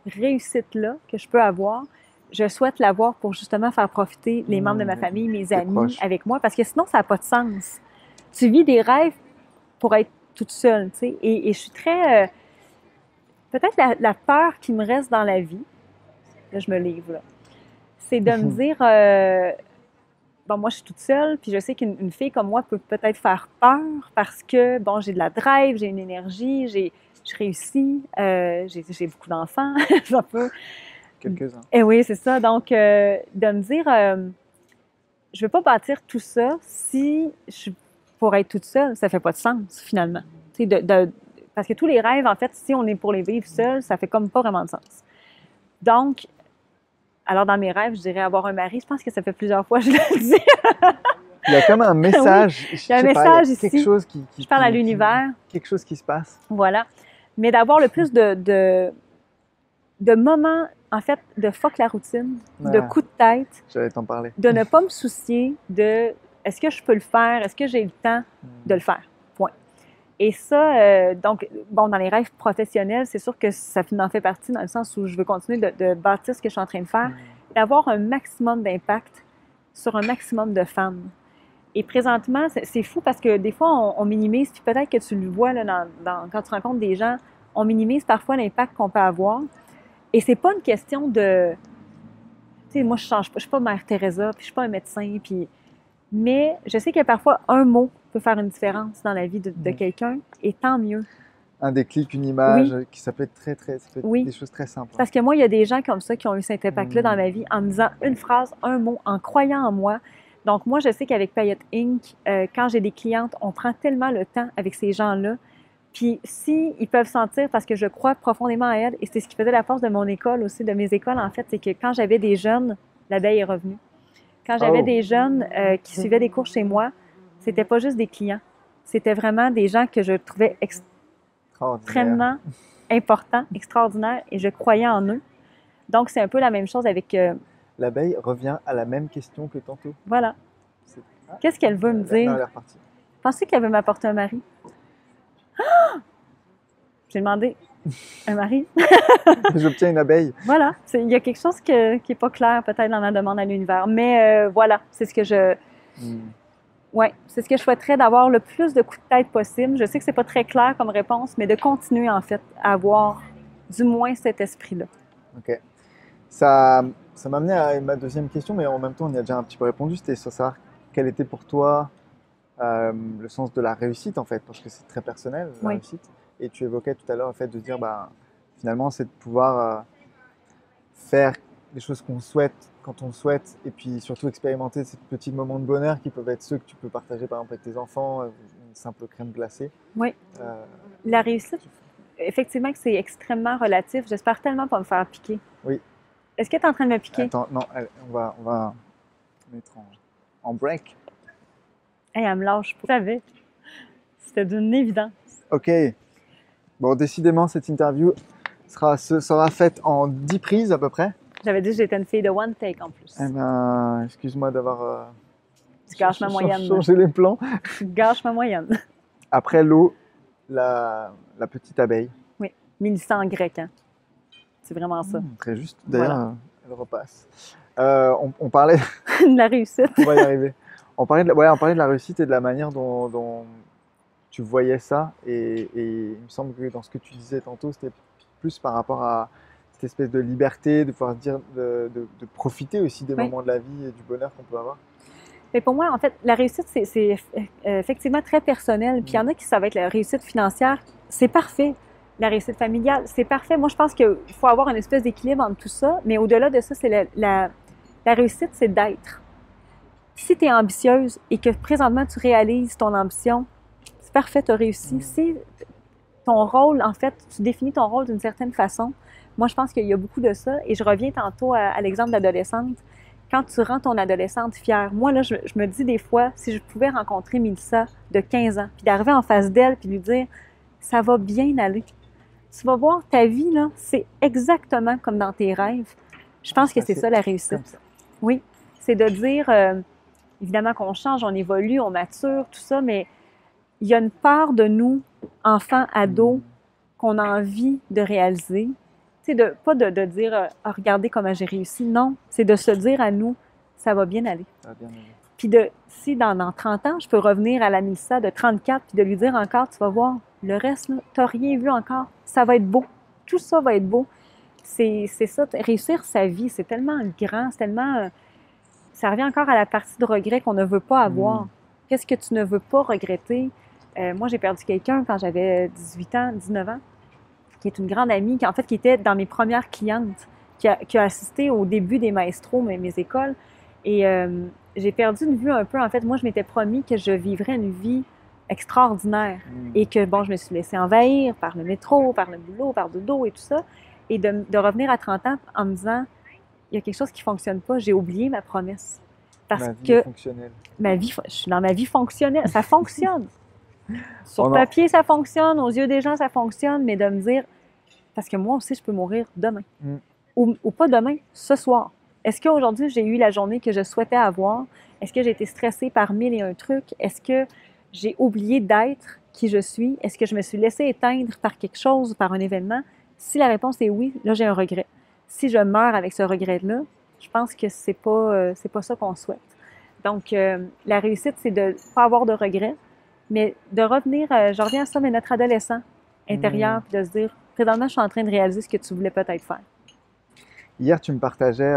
réussite-là que je peux avoir, je souhaite l'avoir pour justement faire profiter les membres de ma famille, mes amis, avec moi, parce que sinon, ça n'a pas de sens. Tu vis des rêves pour être toute seule, tu sais, et je suis très... peut-être la peur qui me reste dans la vie, là, je me livre, là, c'est de me dire, bon, moi, je suis toute seule, puis je sais qu'une fille comme moi peut peut-être faire peur parce que, bon, j'ai de la drive, j'ai une énergie, je réussis, j'ai beaucoup d'enfants, ça peut... Quelques-uns. Et oui, c'est ça. Donc, de me dire, je ne veux pas bâtir tout ça si pour être toute seule, ça ne fait pas de sens, finalement. Tu sais, parce que tous les rêves, en fait, si on est pour les vivre seuls, ça fait comme pas vraiment de sens. Donc, alors dans mes rêves, je dirais avoir un mari. Je pense que ça fait plusieurs fois que je le dis. Il y a comme un message. Oui, il y a un message ici. Quelque chose je parle à l'univers. Quelque chose qui se passe. Voilà. Mais d'avoir le plus de moments, en fait, de fuck la routine, de coups de tête. J'allais t'en parler. De ne pas me soucier de est-ce que je peux le faire, est-ce que j'ai le temps de le faire. Point. Et ça, donc, bon, dans les rêves professionnels, c'est sûr que ça en fait partie dans le sens où je veux continuer de bâtir ce que je suis en train de faire, d'avoir un maximum d'impact sur un maximum de femmes. Et présentement, c'est fou parce que des fois, on minimise, puis peut-être que tu le vois là, quand tu rencontres des gens, on minimise parfois l'impact qu'on peut avoir. Et c'est pas une question de sais, moi, je change pas. Je suis pas Mère Teresa, puis je suis pas un médecin, puis... Mais je sais que parfois, un mot peut faire une différence dans la vie de quelqu'un, et tant mieux. Un déclic, une image, Oui. ça peut être ça peut être Oui. des choses très simples. Parce que moi, il y a des gens comme ça qui ont eu cet impact-là dans ma vie en me disant une phrase, un mot, en croyant en moi. Donc, moi, je sais qu'avec Payette Inc., quand j'ai des clientes, on prend tellement le temps avec ces gens-là. Puis, si ils peuvent sentir, parce que je crois profondément à elles, et c'est ce qui faisait la force de mon école aussi, de mes écoles, en fait, c'est que quand j'avais des jeunes, l'abeille est revenue. Quand j'avais des jeunes qui suivaient des cours chez moi, c'était pas juste des clients. C'était vraiment des gens que je trouvais extrêmement importants, extraordinaires, et je croyais en eux. Donc, c'est un peu la même chose avec... L'abeille revient à la même question que tantôt. Voilà. Qu'est-ce qu'elle veut me dire? Non, elle est repartie. Pensez qu'elle veut m'apporter un mari? Ah! J'ai demandé un mari. J'obtiens une abeille. Voilà. Il y a quelque chose qui n'est pas clair peut-être dans ma demande à l'univers. Mais voilà, c'est ce que je... Ouais, c'est ce que je souhaiterais, d'avoir le plus de coups de tête possible. Je sais que c'est pas très clair comme réponse, mais de continuer en fait à avoir du moins cet esprit-là. OK. Ça m'a amené à ma deuxième question, mais en même temps, on y a déjà un petit peu répondu. C'était sur savoir quel était pour toi le sens de la réussite, en fait, parce que c'est très personnel, la réussite. Et tu évoquais tout à l'heure le fait de dire, finalement, c'est de pouvoir faire les choses qu'on souhaite quand on le souhaite, et puis surtout expérimenter ces petits moments de bonheur qui peuvent être ceux que tu peux partager, par exemple, avec tes enfants, une simple crème glacée. Oui. La réussite, effectivement, que c'est extrêmement relatif. J'espère tellement pas me faire piquer. Oui. Est-ce que tu es en train de me piquer? Attends, non, on va mettre en break. Elle me lâche pas. Je savais. C'était d'une évidence. OK. Bon, décidément, cette interview sera faite en 10 prises à peu près. J'avais dit que j'étais une fille de one take en plus. Eh bien, excuse-moi d'avoir changé les plans. Tu gâches ma moyenne. Après l'eau, la petite abeille. Oui, Mélissa en grec. Hein. C'est vraiment ça. Très juste. D'ailleurs, elle repasse. On parlait de la réussite. On va y arriver. On parlait de la réussite et de la manière dont tu voyais ça. Et il me semble que dans ce que tu disais tantôt, c'était plus par rapport à cette espèce de liberté, de pouvoir dire, de profiter aussi des moments de la vie et du bonheur qu'on peut avoir. Mais pour moi, en fait, la réussite, c'est effectivement très personnel. Puis il y en a qui, ça va être la réussite financière. C'est parfait. La réussite familiale, c'est parfait. Moi, je pense qu'il faut avoir une espèce d'équilibre entre tout ça. Mais au-delà de ça, c'est la réussite, c'est d'être. Si tu es ambitieuse et que présentement, tu réalises ton ambition, c'est parfait, tu as réussi. Si ton rôle, en fait, tu définis ton rôle d'une certaine façon, moi, je pense qu'il y a beaucoup de ça. Et je reviens tantôt à l'exemple d'adolescente. Quand tu rends ton adolescente fière, moi, là, je me dis des fois, si je pouvais rencontrer Mélissa de 15 ans, puis d'arriver en face d'elle, puis lui dire, ça va bien aller. Tu vas voir, ta vie, là, c'est exactement comme dans tes rêves. Je pense que c'est ça, la réussite. Oui, c'est de dire, évidemment qu'on change, on évolue, on mature, tout ça, mais il y a une part de nous, enfants, ados, qu'on a envie de réaliser. Tu sais, pas de dire « regardez comment j'ai réussi ». Non, c'est de se dire à nous « ça va bien aller ». Puis si dans 30 ans, je peux revenir à la Mélissa de 34 puis de lui dire encore « tu vas voir, le reste, tu n'as rien vu encore, ça va être beau, tout ça va être beau ». C'est ça, réussir sa vie, c'est tellement grand, c'est tellement... ça revient encore à la partie de regret qu'on ne veut pas avoir. Qu'est-ce que tu ne veux pas regretter? Moi, j'ai perdu quelqu'un quand j'avais 18 ans, 19 ans, qui est une grande amie, qui était dans mes premières clientes, qui a assisté au début des maestros, mes écoles. Et j'ai perdu une vue un peu. En fait, moi, je m'étais promis que je vivrais une vie extraordinaire et que, bon, je me suis laissée envahir par le métro, par le boulot, par le dodo et tout ça. Et de revenir à 30 ans en me disant, il y a quelque chose qui ne fonctionne pas, j'ai oublié ma promesse. Parce ma vie que est fonctionnelle. Je suis dans ma vie fonctionnelle. Ça fonctionne. Sur papier, ça fonctionne. Aux yeux des gens, ça fonctionne. Mais de me dire, parce que moi aussi, je peux mourir demain. Ou pas demain, ce soir. Est-ce qu'aujourd'hui, j'ai eu la journée que je souhaitais avoir? Est-ce que j'ai été stressée par 1001 trucs? Est-ce que j'ai oublié d'être qui je suis? Est-ce que je me suis laissée éteindre par quelque chose, par un événement? Si la réponse est oui, là, j'ai un regret. Si je meurs avec ce regret-là, je pense que c'est pas ça qu'on souhaite. Donc, la réussite, c'est de ne pas avoir de regrets, mais de revenir, je reviens à ça, mais notre adolescent intérieur, puis de se dire, présentement, je suis en train de réaliser ce que tu voulais peut-être faire. Hier, tu me partageais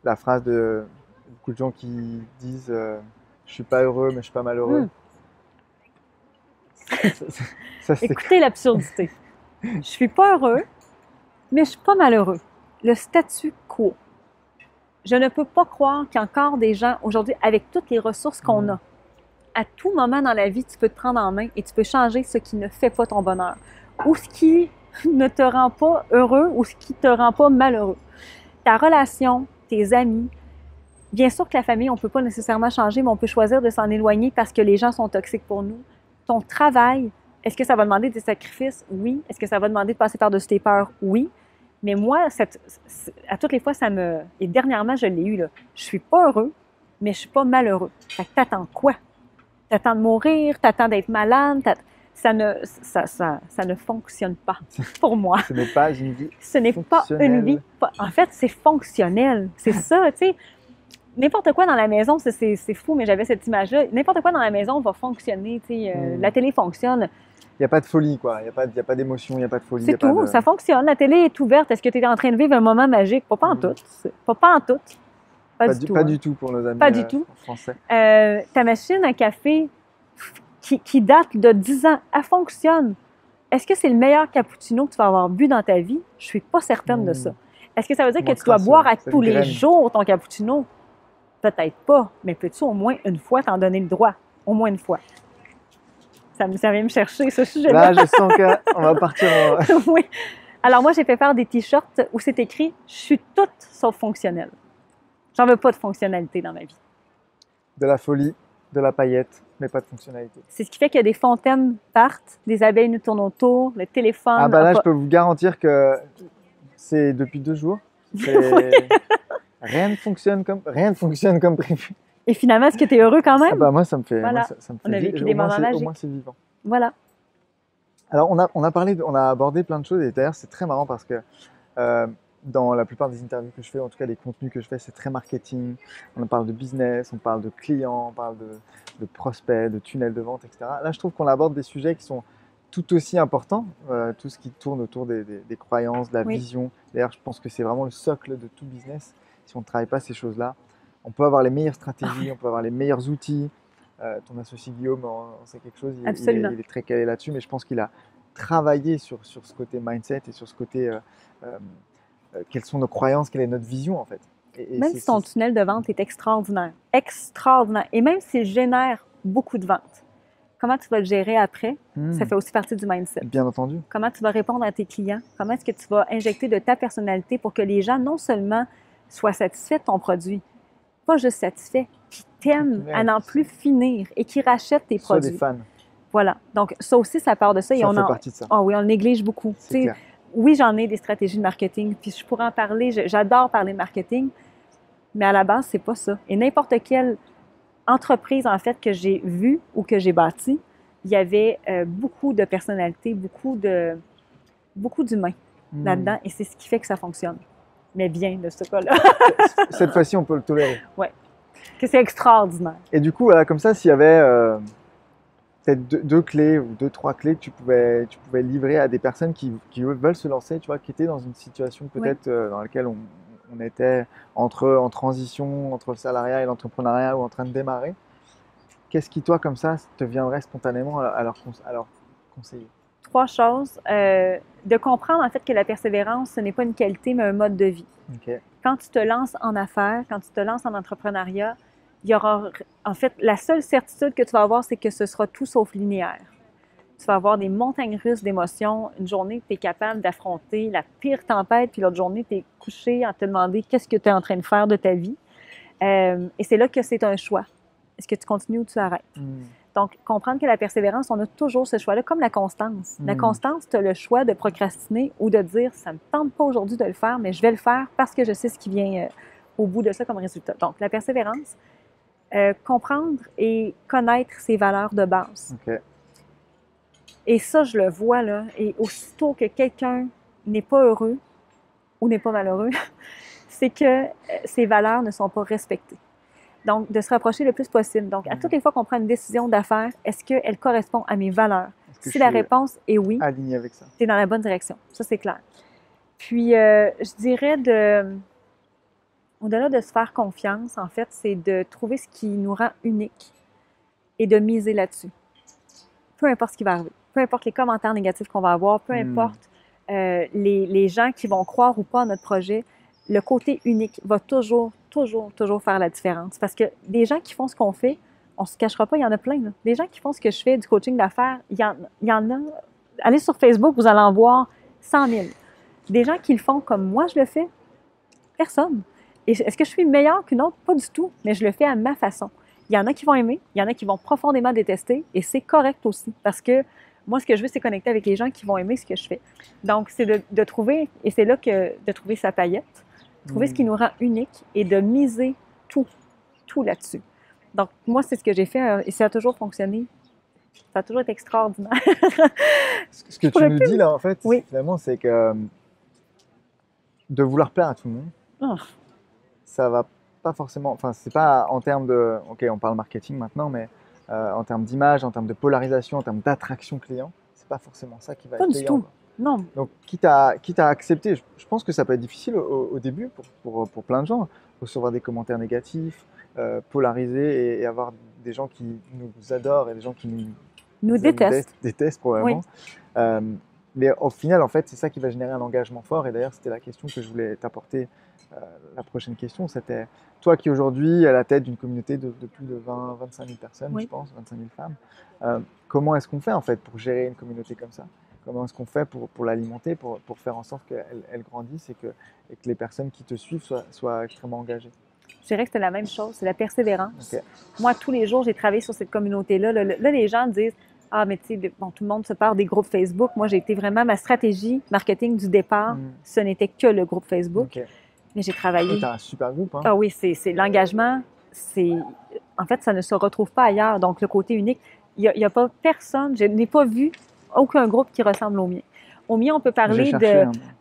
la phrase de beaucoup de gens qui disent je suis pas heureux, mais je suis pas malheureux. Écoutez l'absurdité. Je suis pas heureux, mais je suis pas malheureux. Le statu quo. Je ne peux pas croire qu'il y a encore des gens aujourd'hui, avec toutes les ressources qu'on a, à tout moment dans la vie, tu peux te prendre en main et tu peux changer ce qui ne fait pas ton bonheur. Ou ce qui ne te rend pas heureux ou ce qui te rend pas malheureux. Ta relation, tes amis, bien sûr que la famille, on ne peut pas nécessairement changer, mais on peut choisir de s'en éloigner parce que les gens sont toxiques pour nous. Ton travail, est-ce que ça va demander des sacrifices? Oui. Est-ce que ça va demander de passer par-dessus tes peurs? Oui. Mais moi, à toutes les fois, ça me... Et dernièrement, je l'ai eu, là. Je suis pas heureux, mais je suis pas malheureux. Fait que t'attends quoi? T'attends de mourir? T'attends d'être malade? Ça ne fonctionne pas pour moi. Ce n'est pas une vie. Ce n'est pas une vie. En fait, c'est fonctionnel. C'est ça, tu sais. N'importe quoi dans la maison, c'est fou, mais j'avais cette image-là. N'importe quoi dans la maison va fonctionner. Tu sais, la télé fonctionne. Il n'y a pas de folie, quoi. Il n'y a pas d'émotion, il n'y a pas de folie. C'est tout, ça fonctionne. La télé est ouverte. Est-ce que tu es en train de vivre un moment magique? Pas en tout. Pas en tout. Pas du tout. Pas du tout pour nos amis pas du tout. Français. Ta machine à café qui date de 10 ans, elle fonctionne. Est-ce que c'est le meilleur cappuccino que tu vas avoir bu dans ta vie? Je suis pas certaine de ça. Est-ce que ça veut dire que tu dois boire à tous les jours ton cappuccino? Peut-être pas, mais peux-tu au moins une fois t'en donner le droit? Au moins une fois. Ça vient me chercher, ce sujet-là. Là, je sens qu'on va partir en... Oui. Alors moi, j'ai fait faire des t-shirts où c'est écrit « Je suis toute sauf fonctionnelle ». J'en veux pas de fonctionnalité dans ma vie. De la folie, de la paillette, mais pas de fonctionnalité. C'est ce qui fait que des fontaines partent, des abeilles nous tournent autour, le téléphone... Ah bah là, je peux vous garantir que c'est depuis 2 jours. Rien ne fonctionne comme prévu. Et finalement, est-ce que tu es heureux quand même? Ah bah moi, ça me fait, voilà. ça me fait on a vécu des moments magiques. Au moins, c'est vivant. Voilà. Alors, on a abordé plein de choses et d'ailleurs, c'est très marrant parce que dans la plupart des interviews que je fais, en tout cas des contenus que je fais, c'est très marketing. On parle de business, on parle de clients, on parle de prospects, de tunnels de vente, etc. Là, je trouve qu'on aborde des sujets qui sont tout aussi importants, tout ce qui tourne autour des croyances, de la vision. D'ailleurs, je pense que c'est vraiment le socle de tout business. Si on ne travaille pas ces choses-là, on peut avoir les meilleures stratégies, on peut avoir les meilleurs outils. Ton associé Guillaume, c'est quelque chose, il est très calé là-dessus, mais je pense qu'il a travaillé sur ce côté mindset et sur ce côté quelles sont nos croyances, quelle est notre vision en fait. Même si ton tunnel de vente est extraordinaire, et même s'il génère beaucoup de ventes, comment tu vas le gérer après, ça fait aussi partie du mindset. Bien entendu. Comment tu vas répondre à tes clients, comment est-ce que tu vas injecter de ta personnalité pour que les gens non seulement soient satisfaits de ton produit, pas juste satisfaits, qui t'aiment à n'en plus finir et qui rachètent tes produits. Soit des fans. Voilà. Donc, ça aussi, ça part de ça. Ça fait partie de ça. Ah oui, on le néglige beaucoup. C'est clair. Oui, j'en ai des stratégies de marketing, puis je pourrais en parler. J'adore parler de marketing, mais à la base, c'est pas ça. Et n'importe quelle entreprise, en fait, que j'ai vue ou que j'ai bâtie, il y avait beaucoup de personnalités, beaucoup d'humains là-dedans, et c'est ce qui fait que ça fonctionne. Mais bien, de ce cas-là. Cette fois-ci, on peut le tolérer. Oui. Que c'est extraordinaire. Et du coup, voilà, comme ça, s'il y avait peut-être deux clés ou 2-3 clés que tu pouvais livrer à des personnes qui veulent se lancer, tu vois, qui étaient dans une situation peut-être dans laquelle on était en transition entre le salariat et l'entrepreneuriat ou en train de démarrer. Qu'est-ce qui, toi, comme ça, te viendrait spontanément à leur conseiller? 3 choses. De comprendre, en fait, que la persévérance, ce n'est pas une qualité, mais un mode de vie. Okay. Quand tu te lances en affaires, quand tu te lances en entrepreneuriat, il y aura, en fait, la seule certitude que tu vas avoir, c'est que ce sera tout sauf linéaire. Tu vas avoir des montagnes russes d'émotions. Une journée, tu es capable d'affronter la pire tempête, puis l'autre journée, tu es couché à te demander qu'est-ce que tu es en train de faire de ta vie. Et c'est là que c'est un choix. Est-ce que tu continues ou tu arrêtes? Donc, comprendre que la persévérance, on a toujours ce choix-là, comme la constance. La constance, tu as le choix de procrastiner ou de dire « ça ne me tente pas aujourd'hui de le faire, mais je vais le faire parce que je sais ce qui vient au bout de ça comme résultat. » Donc, la persévérance, comprendre et connaître ses valeurs de base. Okay. Et ça, je le vois, là. Et aussitôt que quelqu'un n'est pas heureux ou n'est pas malheureux, c'est que ses valeurs ne sont pas respectées. Donc, de se rapprocher le plus possible. Donc, à toutes les fois qu'on prend une décision d'affaires, est-ce qu'elle correspond à mes valeurs? Si la réponse est oui, aligné avec ça, tu es dans la bonne direction. Ça, c'est clair. Puis, je dirais Au-delà de se faire confiance, en fait, c'est de trouver ce qui nous rend unique et de miser là-dessus. Peu importe ce qui va arriver, peu importe les commentaires négatifs qu'on va avoir, peu importe les gens qui vont croire ou pas à notre projet, le côté unique va toujours, toujours, toujours faire la différence. Parce que des gens qui font ce qu'on fait, on ne se cachera pas, il y en a plein. Là. Des gens qui font ce que je fais, du coaching d'affaires, il y en a. Allez sur Facebook, vous allez en voir 100 000. Des gens qui le font comme moi je le fais, personne. Et est-ce que je suis meilleure qu'une autre? Pas du tout, mais je le fais à ma façon. Il y en a qui vont aimer, il y en a qui vont profondément détester, et c'est correct aussi, parce que moi, ce que je veux, c'est connecter avec les gens qui vont aimer ce que je fais. Donc, c'est de trouver, et c'est là que de trouver sa paillette, trouver ce qui nous rend unique et de miser tout, tout là-dessus. Donc, moi, c'est ce que j'ai fait, et ça a toujours fonctionné. Ça a toujours été extraordinaire. Ce que tu nous dis là, en fait, oui. finalement, c'est que de vouloir plaire à tout le monde, ça va pas forcément. Enfin, c'est pas en termes de. Ok, on parle marketing maintenant, mais en termes d'image, en termes de polarisation, en termes d'attraction client, c'est pas forcément ça qui va être payant. Pas du tout. Non. Donc, quitte à accepter, je pense que ça peut être difficile au début pour plein de gens, recevoir des commentaires négatifs, polariser et avoir des gens qui nous adorent et des gens qui nous détestent probablement. Oui. Mais au final, en fait, c'est ça qui va générer un engagement fort. Et d'ailleurs, c'était la question que je voulais t'apporter. La prochaine question, c'était toi qui aujourd'hui est à la tête d'une communauté de plus de 20-25 000 personnes, oui. Je pense, 25 000 femmes. Comment est-ce qu'on fait en fait pour gérer une communauté comme ça? Comment est-ce qu'on fait pour l'alimenter, pour faire en sorte qu'elle grandisse et que les personnes qui te suivent soient extrêmement engagées? Je dirais que c'est la même chose, c'est la persévérance. Okay. Moi, tous les jours, j'ai travaillé sur cette communauté-là. Là, les gens disent « Ah, mais tu sais, bon, tout le monde se parle des groupes Facebook. » Moi, j'ai été vraiment, ma stratégie marketing du départ, ce n'était que le groupe Facebook. Okay. Mais j'ai travaillé… Tu as un super groupe, hein? Ah oui, c'est l'engagement, en fait, ça ne se retrouve pas ailleurs. Donc, le côté unique, il n'y a pas personne, je n'ai pas vu aucun groupe qui ressemble au mien. Au mien, on peut parler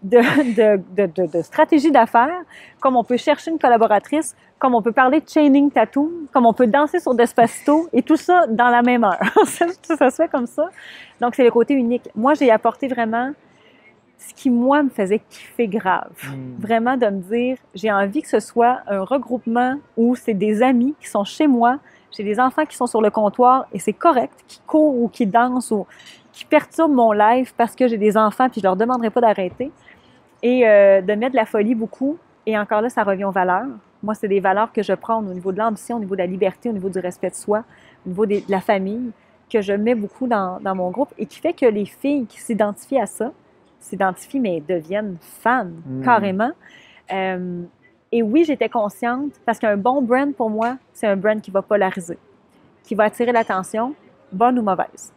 de stratégie d'affaires, comme on peut chercher une collaboratrice, comme on peut parler de chaining tattoo, comme on peut danser sur Despacito, et tout ça dans la même heure. Ça se fait comme ça. Donc, c'est le côté unique. Moi, j'ai apporté vraiment ce qui, moi, me faisait kiffer grave. Vraiment de me dire, j'ai envie que ce soit un regroupement où c'est des amis qui sont chez moi, j'ai des enfants qui sont sur le comptoir, et c'est correct, qui courent ou qui dansent ou qui perturbent mon live parce que j'ai des enfants puis je leur demanderai pas d'arrêter. Et de mettre de la folie beaucoup. Et encore là, ça revient aux valeurs. Moi, c'est des valeurs que je prends au niveau de l'ambition, au niveau de la liberté, au niveau du respect de soi, au niveau de la famille, que je mets beaucoup dans mon groupe et qui fait que les filles qui s'identifient à ça, s'identifient, mais deviennent fans, carrément. Et oui, j'étais consciente, parce qu'un bon brand, pour moi, c'est un brand qui va polariser, qui va attirer l'attention, bonne ou mauvaise.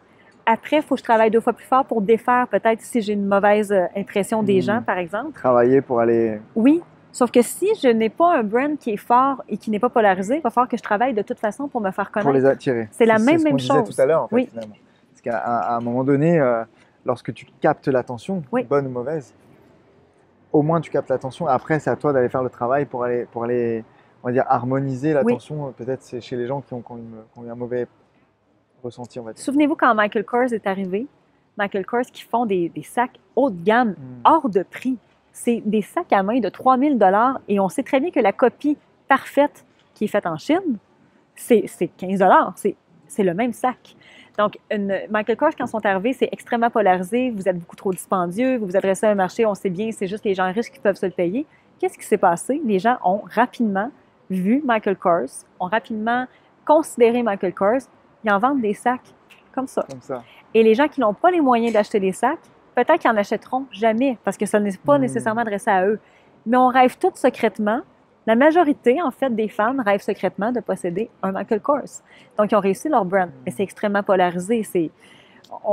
Après, il faut que je travaille 2 fois plus fort pour défaire peut-être si j'ai une mauvaise impression des gens, par exemple. Travailler pour aller… Oui, sauf que si je n'ai pas un brand qui est fort et qui n'est pas polarisé, il va falloir que je travaille de toute façon pour me faire connaître. Pour les attirer. C'est la même chose. C'est ce qu'on disait tout à l'heure, en fait, oui. Finalement. Parce qu'à un moment donné, lorsque tu captes l'attention, oui. Bonne ou mauvaise, au moins tu captes l'attention. Après, c'est à toi d'aller faire le travail pour aller on va dire, harmoniser l'attention. Oui. Peut-être c'est chez les gens qui ont eu un mauvais ressenti, on va dire. Souvenez-vous quand Michael Kors est arrivé, Michael Kors qui font des sacs haut de gamme, hors de prix. C'est des sacs à main de 3 000 $ et on sait très bien que la copie parfaite qui est faite en Chine, c'est 15 $. C'est le même sac. Donc, Michael Kors, quand ils sont arrivés, c'est extrêmement polarisé. Vous êtes beaucoup trop dispendieux, vous vous adressez à un marché, on sait bien, c'est juste les gens riches qui peuvent se le payer. Qu'est-ce qui s'est passé? Les gens ont rapidement vu Michael Kors, ont rapidement considéré Michael Kors. Ils en vendent des sacs comme ça. Et les gens qui n'ont pas les moyens d'acheter des sacs, peut-être qu'ils n'en achèteront jamais parce que ça n'est pas nécessairement adressé à eux. Mais on rêve tous secrètement, la majorité, en fait, des femmes rêvent secrètement de posséder un Michael Kors. Donc, ils ont réussi leur brand. Mais c'est extrêmement polarisé.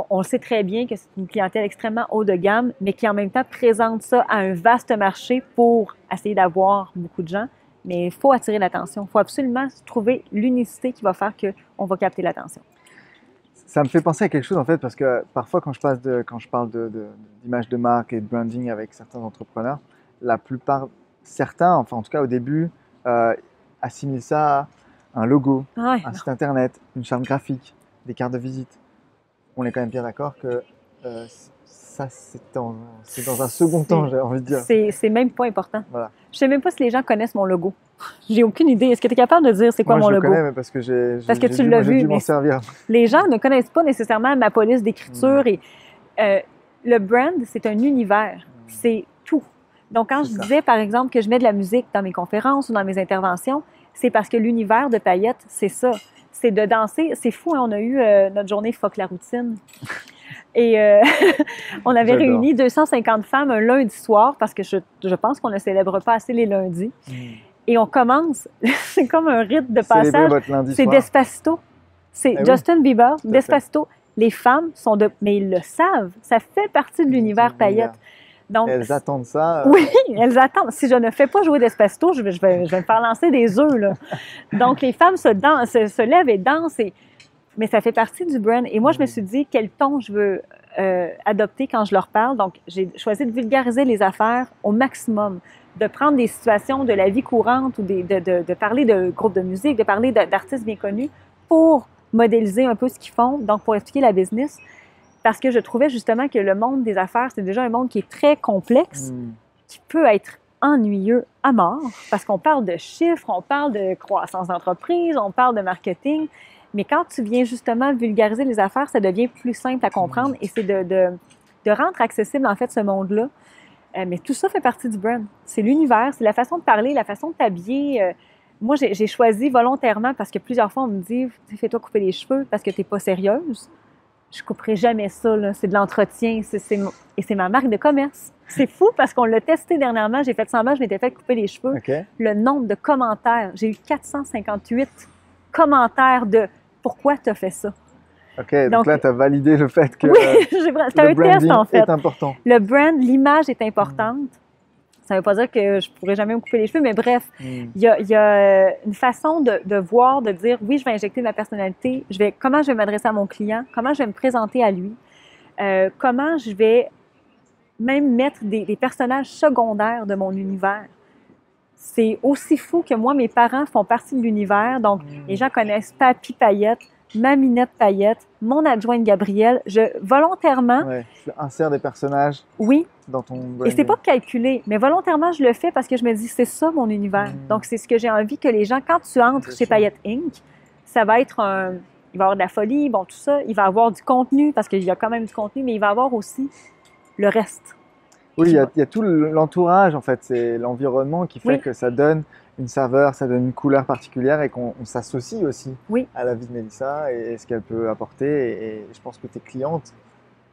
On sait très bien que c'est une clientèle extrêmement haut de gamme, mais qui en même temps présente ça à un vaste marché pour essayer d'avoir beaucoup de gens. Mais il faut attirer l'attention. Il faut absolument trouver l'unicité qui va faire qu'on va capter l'attention. Ça me fait penser à quelque chose, en fait, parce que parfois, quand je parle d'image de marque et de branding avec certains entrepreneurs, la plupart, certains, enfin en tout cas au début, assimilent ça à un logo, un site internet, une charte graphique, des cartes de visite. On est quand même bien d'accord que ça, c'est dans un second temps, j'ai envie de dire. C'est même pas important. Voilà. Je sais même pas si les gens connaissent mon logo. J'ai aucune idée. Est-ce que tu es capable de dire c'est quoi Moi, mon logo? Je le connais, mais parce que tu l'as vu, dû m'en servir. Les gens ne connaissent pas nécessairement ma police d'écriture. Et le brand, c'est un univers. C'est tout. Donc, quand je disais, par exemple, que je mets de la musique dans mes conférences ou dans mes interventions, c'est parce que l'univers de Paillettes, c'est ça. C'est de danser. C'est fou, hein? On a eu notre journée Fuck la routine. Et on avait réuni 250 femmes un lundi soir, parce que je pense qu'on ne célèbre pas assez les lundis. Et on commence, c'est comme un rite de passage. C'est Despacito. C'est Justin Bieber, Despacito. Les femmes sont mais ils le savent. Ça fait partie de l'univers Paillettes. Donc, elles attendent ça. Oui, elles attendent. Si je ne fais pas jouer Despacito, je vais me faire lancer des œufs, là. Donc, les femmes se lèvent et dansent. Mais ça fait partie du brand. Et moi, je me suis dit quel ton je veux adopter quand je leur parle. Donc, j'ai choisi de vulgariser les affaires au maximum, de prendre des situations de la vie courante ou de parler de groupes de musique, de parler d'artistes bien connus pour modéliser un peu ce qu'ils font, donc pour expliquer la business. Parce que je trouvais justement que le monde des affaires, c'est déjà un monde qui est très complexe, qui peut être ennuyeux à mort, parce qu'on parle de chiffres, on parle de croissance d'entreprise, on parle de marketing, mais quand tu viens justement vulgariser les affaires, ça devient plus simple à comprendre et c'est de rendre accessible en fait ce monde-là. Mais tout ça fait partie du brand. C'est l'univers, c'est la façon de parler, la façon de t'habiller. Moi, j'ai choisi volontairement parce que plusieurs fois, on me dit « Fais-toi couper les cheveux parce que tu n'es pas sérieuse. » Je ne couperai jamais ça, là. C'est de l'entretien et c'est ma marque de commerce. C'est fou parce qu'on l'a testé dernièrement. J'ai fait semblant, je m'étais fait couper les cheveux. Okay. Le nombre de commentaires, j'ai eu 458 commentaires de « Pourquoi tu as fait ça? » OK, donc là, tu as validé le fait que c'est un test, en fait. Est important. Le brand, l'image est importante. Ça ne veut pas dire que je ne pourrais jamais me couper les cheveux, mais bref, il y a une façon de voir, de dire, oui, je vais injecter ma personnalité, comment je vais m'adresser à mon client, comment je vais me présenter à lui, comment je vais même mettre des personnages secondaires de mon univers. C'est aussi fou que moi, mes parents font partie de l'univers, donc les gens connaissent Papy Paillette, Maminette Paillette, mon adjointe Gabrielle. Volontairement... Ouais, tu insères des personnages dans ton branding. Et c'est pas calculé, mais volontairement, je le fais parce que je me dis, c'est ça mon univers. Donc, c'est ce que j'ai envie que les gens, quand tu entres chez Paillette Inc., ça va être il va y avoir de la folie, bon, tout ça. Il va y avoir du contenu, parce qu'il y a quand même du contenu, mais il va y avoir aussi le reste. Oui, il y a tout l'entourage, en fait. C'est l'environnement qui fait que ça donne une saveur, ça donne une couleur particulière et qu'on s'associe aussi à la vie de Mélissa et ce qu'elle peut apporter. Et je pense que tes clientes,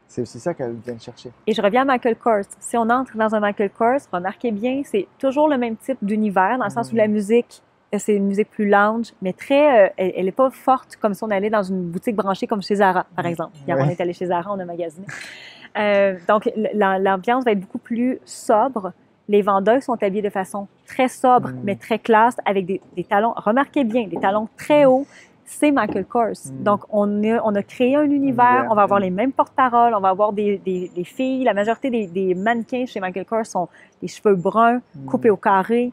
c'est aussi ça qu'elles viennent chercher. Et je reviens à Michael Kors. Si on entre dans un Michael Kors, remarquez bien, c'est toujours le même type d'univers, dans le sens où la musique, c'est une musique plus lounge, mais très, elle n'est pas forte comme si on allait dans une boutique branchée comme chez Zara, par exemple. Hier, on est allé chez Zara, on a magasiné. Donc, l'ambiance va être beaucoup plus sobre. Les vendeuses sont habillées de façon très sobre, mais très classe, avec des talons, remarquez bien, des talons très hauts. C'est Michael Kors. Donc, on a créé un univers, on va avoir les mêmes porte-paroles, on va avoir des filles. La majorité des mannequins chez Michael Kors sont des cheveux bruns, coupés au carré.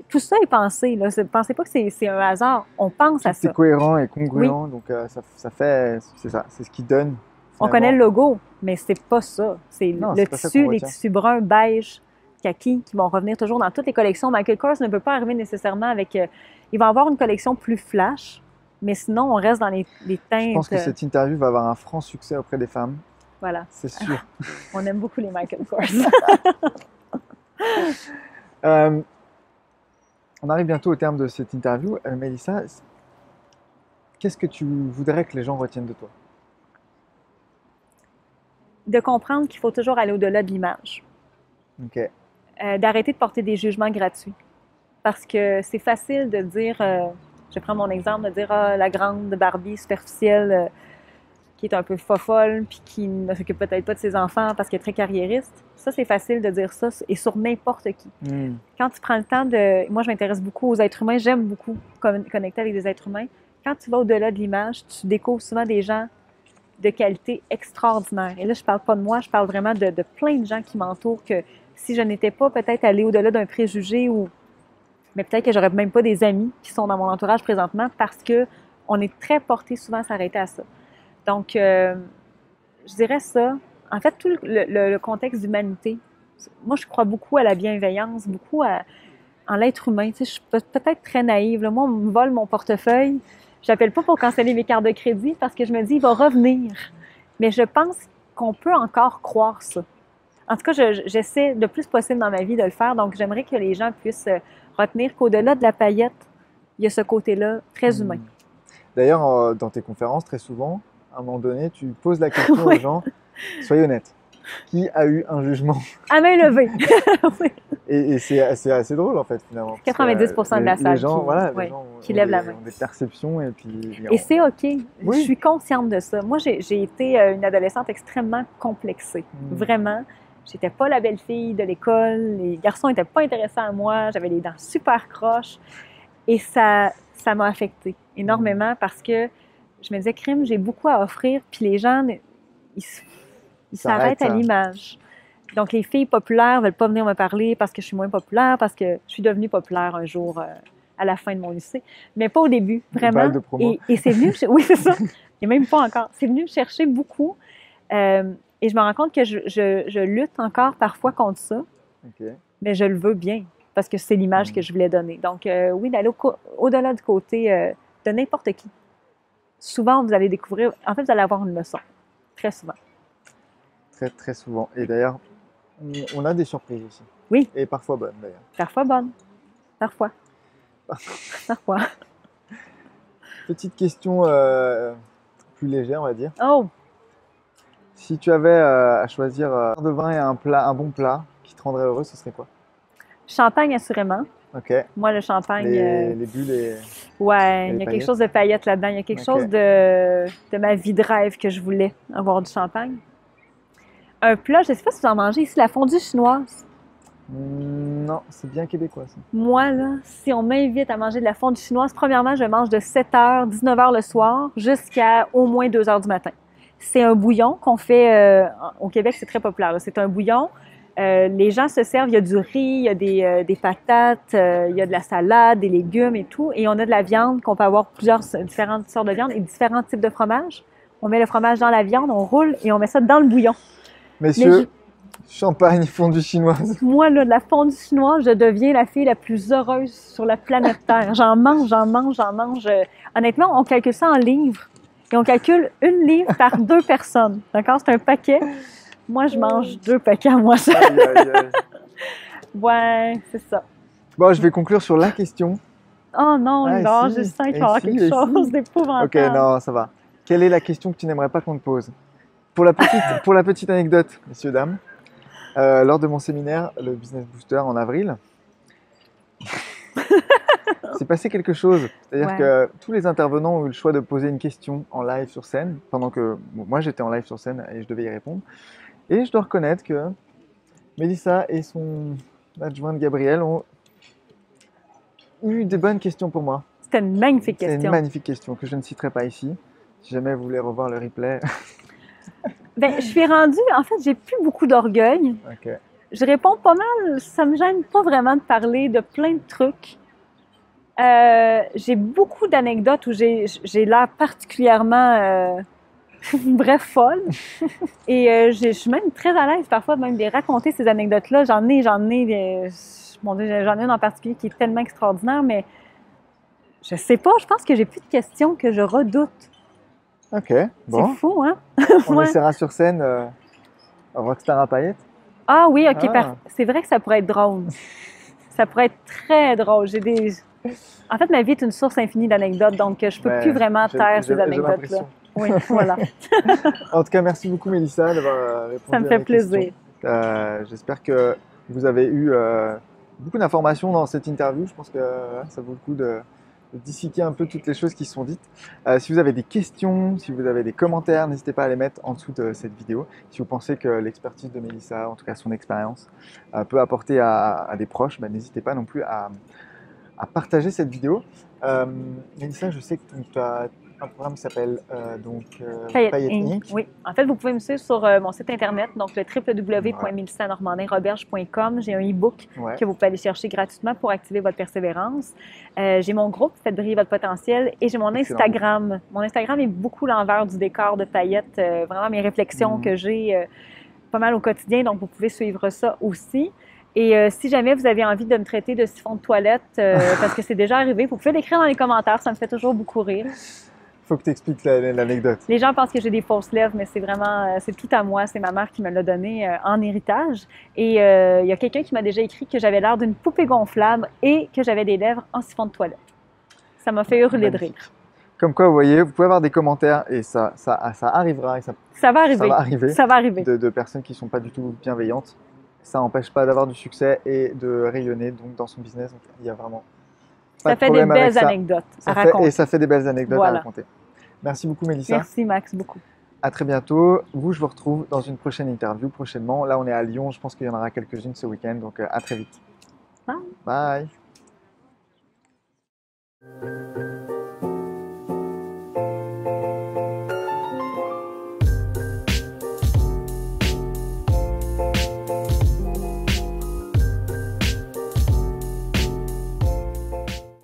Tout ça est pensé. Ne pensez pas que c'est un hasard. On pense à ça. C'est cohérent et congruent, donc ça fait, c'est ça, c'est ce qui donne. On connaît le logo, mais c'est pas ça. C'est le tissu, les tissus bruns, beige, kaki, qui vont revenir toujours dans toutes les collections. Michael Kors ne peut pas arriver nécessairement avec... il va avoir une collection plus flash, mais sinon, on reste dans les teintes... Je pense que cette interview va avoir un franc succès auprès des femmes. Voilà. C'est sûr. On aime beaucoup les Michael Kors. On arrive bientôt au terme de cette interview. Mélissa, qu'est-ce que tu voudrais que les gens retiennent de toi? De comprendre qu'il faut toujours aller au-delà de l'image. OK. D'arrêter de porter des jugements gratuits. Parce que c'est facile de dire, je prends mon exemple, de dire la grande Barbie superficielle qui est un peu fofolle puis qui ne s'occupe peut-être pas de ses enfants parce qu'elle est très carriériste. Ça, c'est facile de dire ça et sur n'importe qui. Quand tu prends le temps de... Moi, je m'intéresse beaucoup aux êtres humains. J'aime beaucoup connecter avec des êtres humains. Quand tu vas au-delà de l'image, tu découvres souvent des gens de qualité extraordinaire. Et là, je ne parle pas de moi, je parle vraiment de plein de gens qui m'entourent que si je n'étais pas peut-être allée au-delà d'un préjugé mais peut-être que j'aurais même pas des amis qui sont dans mon entourage présentement parce qu'on est très porté souvent à s'arrêter à ça. Donc, je dirais ça, en fait, tout le contexte d'humanité. Moi, je crois beaucoup à la bienveillance, beaucoup en l'être humain. Tu sais, je suis peut-être très naïve. Là. Moi, on me vole mon portefeuille. Je n'appelle pas pour canceller mes cartes de crédit parce que je me dis, il va revenir. Mais je pense qu'on peut encore croire ça. En tout cas, j'essaie le plus possible dans ma vie de le faire. Donc, j'aimerais que les gens puissent retenir qu'au-delà de la paillette, il y a ce côté-là très humain. D'ailleurs, dans tes conférences, très souvent, à un moment donné, tu poses la question aux gens, soyez honnête, qui a eu un jugement? À main levée. Oui. Et c'est assez drôle en fait finalement. 90% de la salle les gens, les gens qui lèvent la main. Ont des perceptions et puis... Et c'est OK. Oui. Je suis consciente de ça. Moi, j'ai été une adolescente extrêmement complexée. Vraiment. J'étais pas la belle fille de l'école. Les garçons n'étaient pas intéressés à moi. J'avais les dents super croches. Et ça m'a affectée énormément parce que je me disais, crime, j'ai beaucoup à offrir. Puis les gens, ils s'arrêtent à l'image. Donc, les filles populaires ne veulent pas venir me parler parce que je suis moins populaire, parce que je suis devenue populaire un jour à la fin de mon lycée. Mais pas au début, vraiment. De promo. Et c'est venu... Oui, c'est ça. Et même pas encore. C'est venu me chercher beaucoup. Et je me rends compte que je lutte encore parfois contre ça. Okay. Mais je le veux bien parce que c'est l'image que je voulais donner. Donc, oui, d'aller au-delà du côté de n'importe qui. Souvent, vous allez découvrir... En fait, vous allez avoir une leçon. Très souvent. Très, très souvent. Et d'ailleurs, on a des surprises aussi. Oui. Et parfois bonnes, d'ailleurs. Parfois bonnes. Parfois. Parfois. Petite question plus légère, on va dire. Oh! Si tu avais à choisir un verre de vin et un bon plat qui te rendrait heureux, ce serait quoi? Champagne, assurément. OK. Moi, le champagne... Les bulles et... Ouais, il y a quelque chose de paillettes là-dedans. Il y a quelque chose de ma vie de rêve que je voulais, avoir du champagne. Un plat, je ne sais pas si vous en mangez ici, la fondue chinoise. Non, c'est bien québécois, ça. Moi, là, si on m'invite à manger de la fondue chinoise, premièrement, je mange de 7h, 19h le soir jusqu'à au moins 2h du matin. C'est un bouillon qu'on fait... au Québec, c'est très populaire. C'est un bouillon. Les gens se servent, il y a du riz, il y a des patates, il y a de la salade, des légumes et tout. Et on a de la viande qu'on peut avoir différentes sortes de viande et différents types de fromage. On met le fromage dans la viande, on roule et on met ça dans le bouillon. Messieurs, champagne, fondue chinoise. Moi, là, de la fondue chinoise, je deviens la fille la plus heureuse sur la planète Terre. J'en mange. Honnêtement, on calcule ça en livres. Et on calcule 1 livre par 2 personnes. D'accord? C'est un paquet. Moi, je mange 2 paquets à moi seule. Ouais, c'est ça. Bon, je vais conclure sur la question. Oh non, je sens qu'il va y avoir quelque chose d'épouvantable. Ok, non, ça va. Quelle est la question que tu n'aimerais pas qu'on te pose? Pour la petite anecdote, messieurs, dames, lors de mon séminaire, le Business Booster en avril, s'est passé quelque chose. C'est-à-dire que tous les intervenants ont eu le choix de poser une question en live sur scène, pendant que moi j'étais en live sur scène et je devais y répondre. Et je dois reconnaître que Mélissa et son adjointe Gabriel ont eu des bonnes questions pour moi. C'était une magnifique question. C'est une magnifique question que je ne citerai pas ici. Si jamais vous voulez revoir le replay. Ben, je suis rendue, en fait, j'ai plus beaucoup d'orgueil. Okay. Je réponds pas mal, ça me gêne pas vraiment de parler de plein de trucs. J'ai beaucoup d'anecdotes où j'ai l'air particulièrement, bref, folle. Et je suis même très à l'aise parfois même de les raconter, ces anecdotes-là. J'en ai mon Dieu, j'en ai une en particulier qui est tellement extraordinaire, mais je sais pas, je pense que j'ai plus de questions que je redoute. Ok, bon. C'est fou, hein? On essaiera sur scène Rockstar à paillettes. Ah oui, ok, c'est vrai que ça pourrait être drôle. Ça pourrait être très drôle. En fait, ma vie est une source infinie d'anecdotes, donc je peux plus vraiment taire ces anecdotes-là. Oui, voilà. En tout cas, merci beaucoup, Mélissa, d'avoir répondu. Ça me fait plaisir. J'espère que vous avez eu beaucoup d'informations dans cette interview. Je pense que ça vaut le coup de disséquer un peu toutes les choses qui sont dites. Si vous avez des questions, si vous avez des commentaires, n'hésitez pas à les mettre en dessous de cette vidéo. Si vous pensez que l'expertise de Mélissa, en tout cas son expérience, peut apporter à des proches, n'hésitez pas non plus à partager cette vidéo. Mélissa, je sais que tu as un programme qui s'appelle Payette Payette Inc. Inc. Oui. En fait, vous pouvez me suivre sur mon site internet, donc le www.melissanormandin-roberge.com. J'ai un e-book Ouais. que vous pouvez aller chercher gratuitement pour activer votre persévérance. J'ai mon groupe Faites briller votre potentiel et j'ai mon Excellent. Instagram. Mon Instagram est beaucoup l'envers du décor de Payette, vraiment mes réflexions que j'ai pas mal au quotidien, donc vous pouvez suivre ça aussi. Et si jamais vous avez envie de me traiter de siphon de toilette, parce que c'est déjà arrivé, vous pouvez l'écrire dans les commentaires, ça me fait toujours beaucoup rire. Faut que tu expliques l'anecdote. Les gens pensent que j'ai des fausses lèvres, mais c'est vraiment, c'est tout à moi. C'est ma mère qui me l'a donné en héritage. Et il y a quelqu'un qui m'a déjà écrit que j'avais l'air d'une poupée gonflable et que j'avais des lèvres en siphon de toilette. Ça m'a fait hurler de rire. Comme quoi, vous voyez, vous pouvez avoir des commentaires et ça arrivera. Et Ça va arriver. Ça va arriver. De personnes qui ne sont pas du tout bienveillantes. Ça n'empêche pas d'avoir du succès et de rayonner donc, dans son business. Donc, il y a vraiment pas ça de fait des problème avec belles ça. anecdotes à raconter. Et ça fait des belles anecdotes Voilà. à raconter. Merci beaucoup, Mélissa. Merci, Max, beaucoup. À très bientôt. Vous, je vous retrouve dans une prochaine interview prochainement. Là, on est à Lyon. Je pense qu'il y en aura quelques-unes ce week-end. Donc, à très vite. Bye. Bye.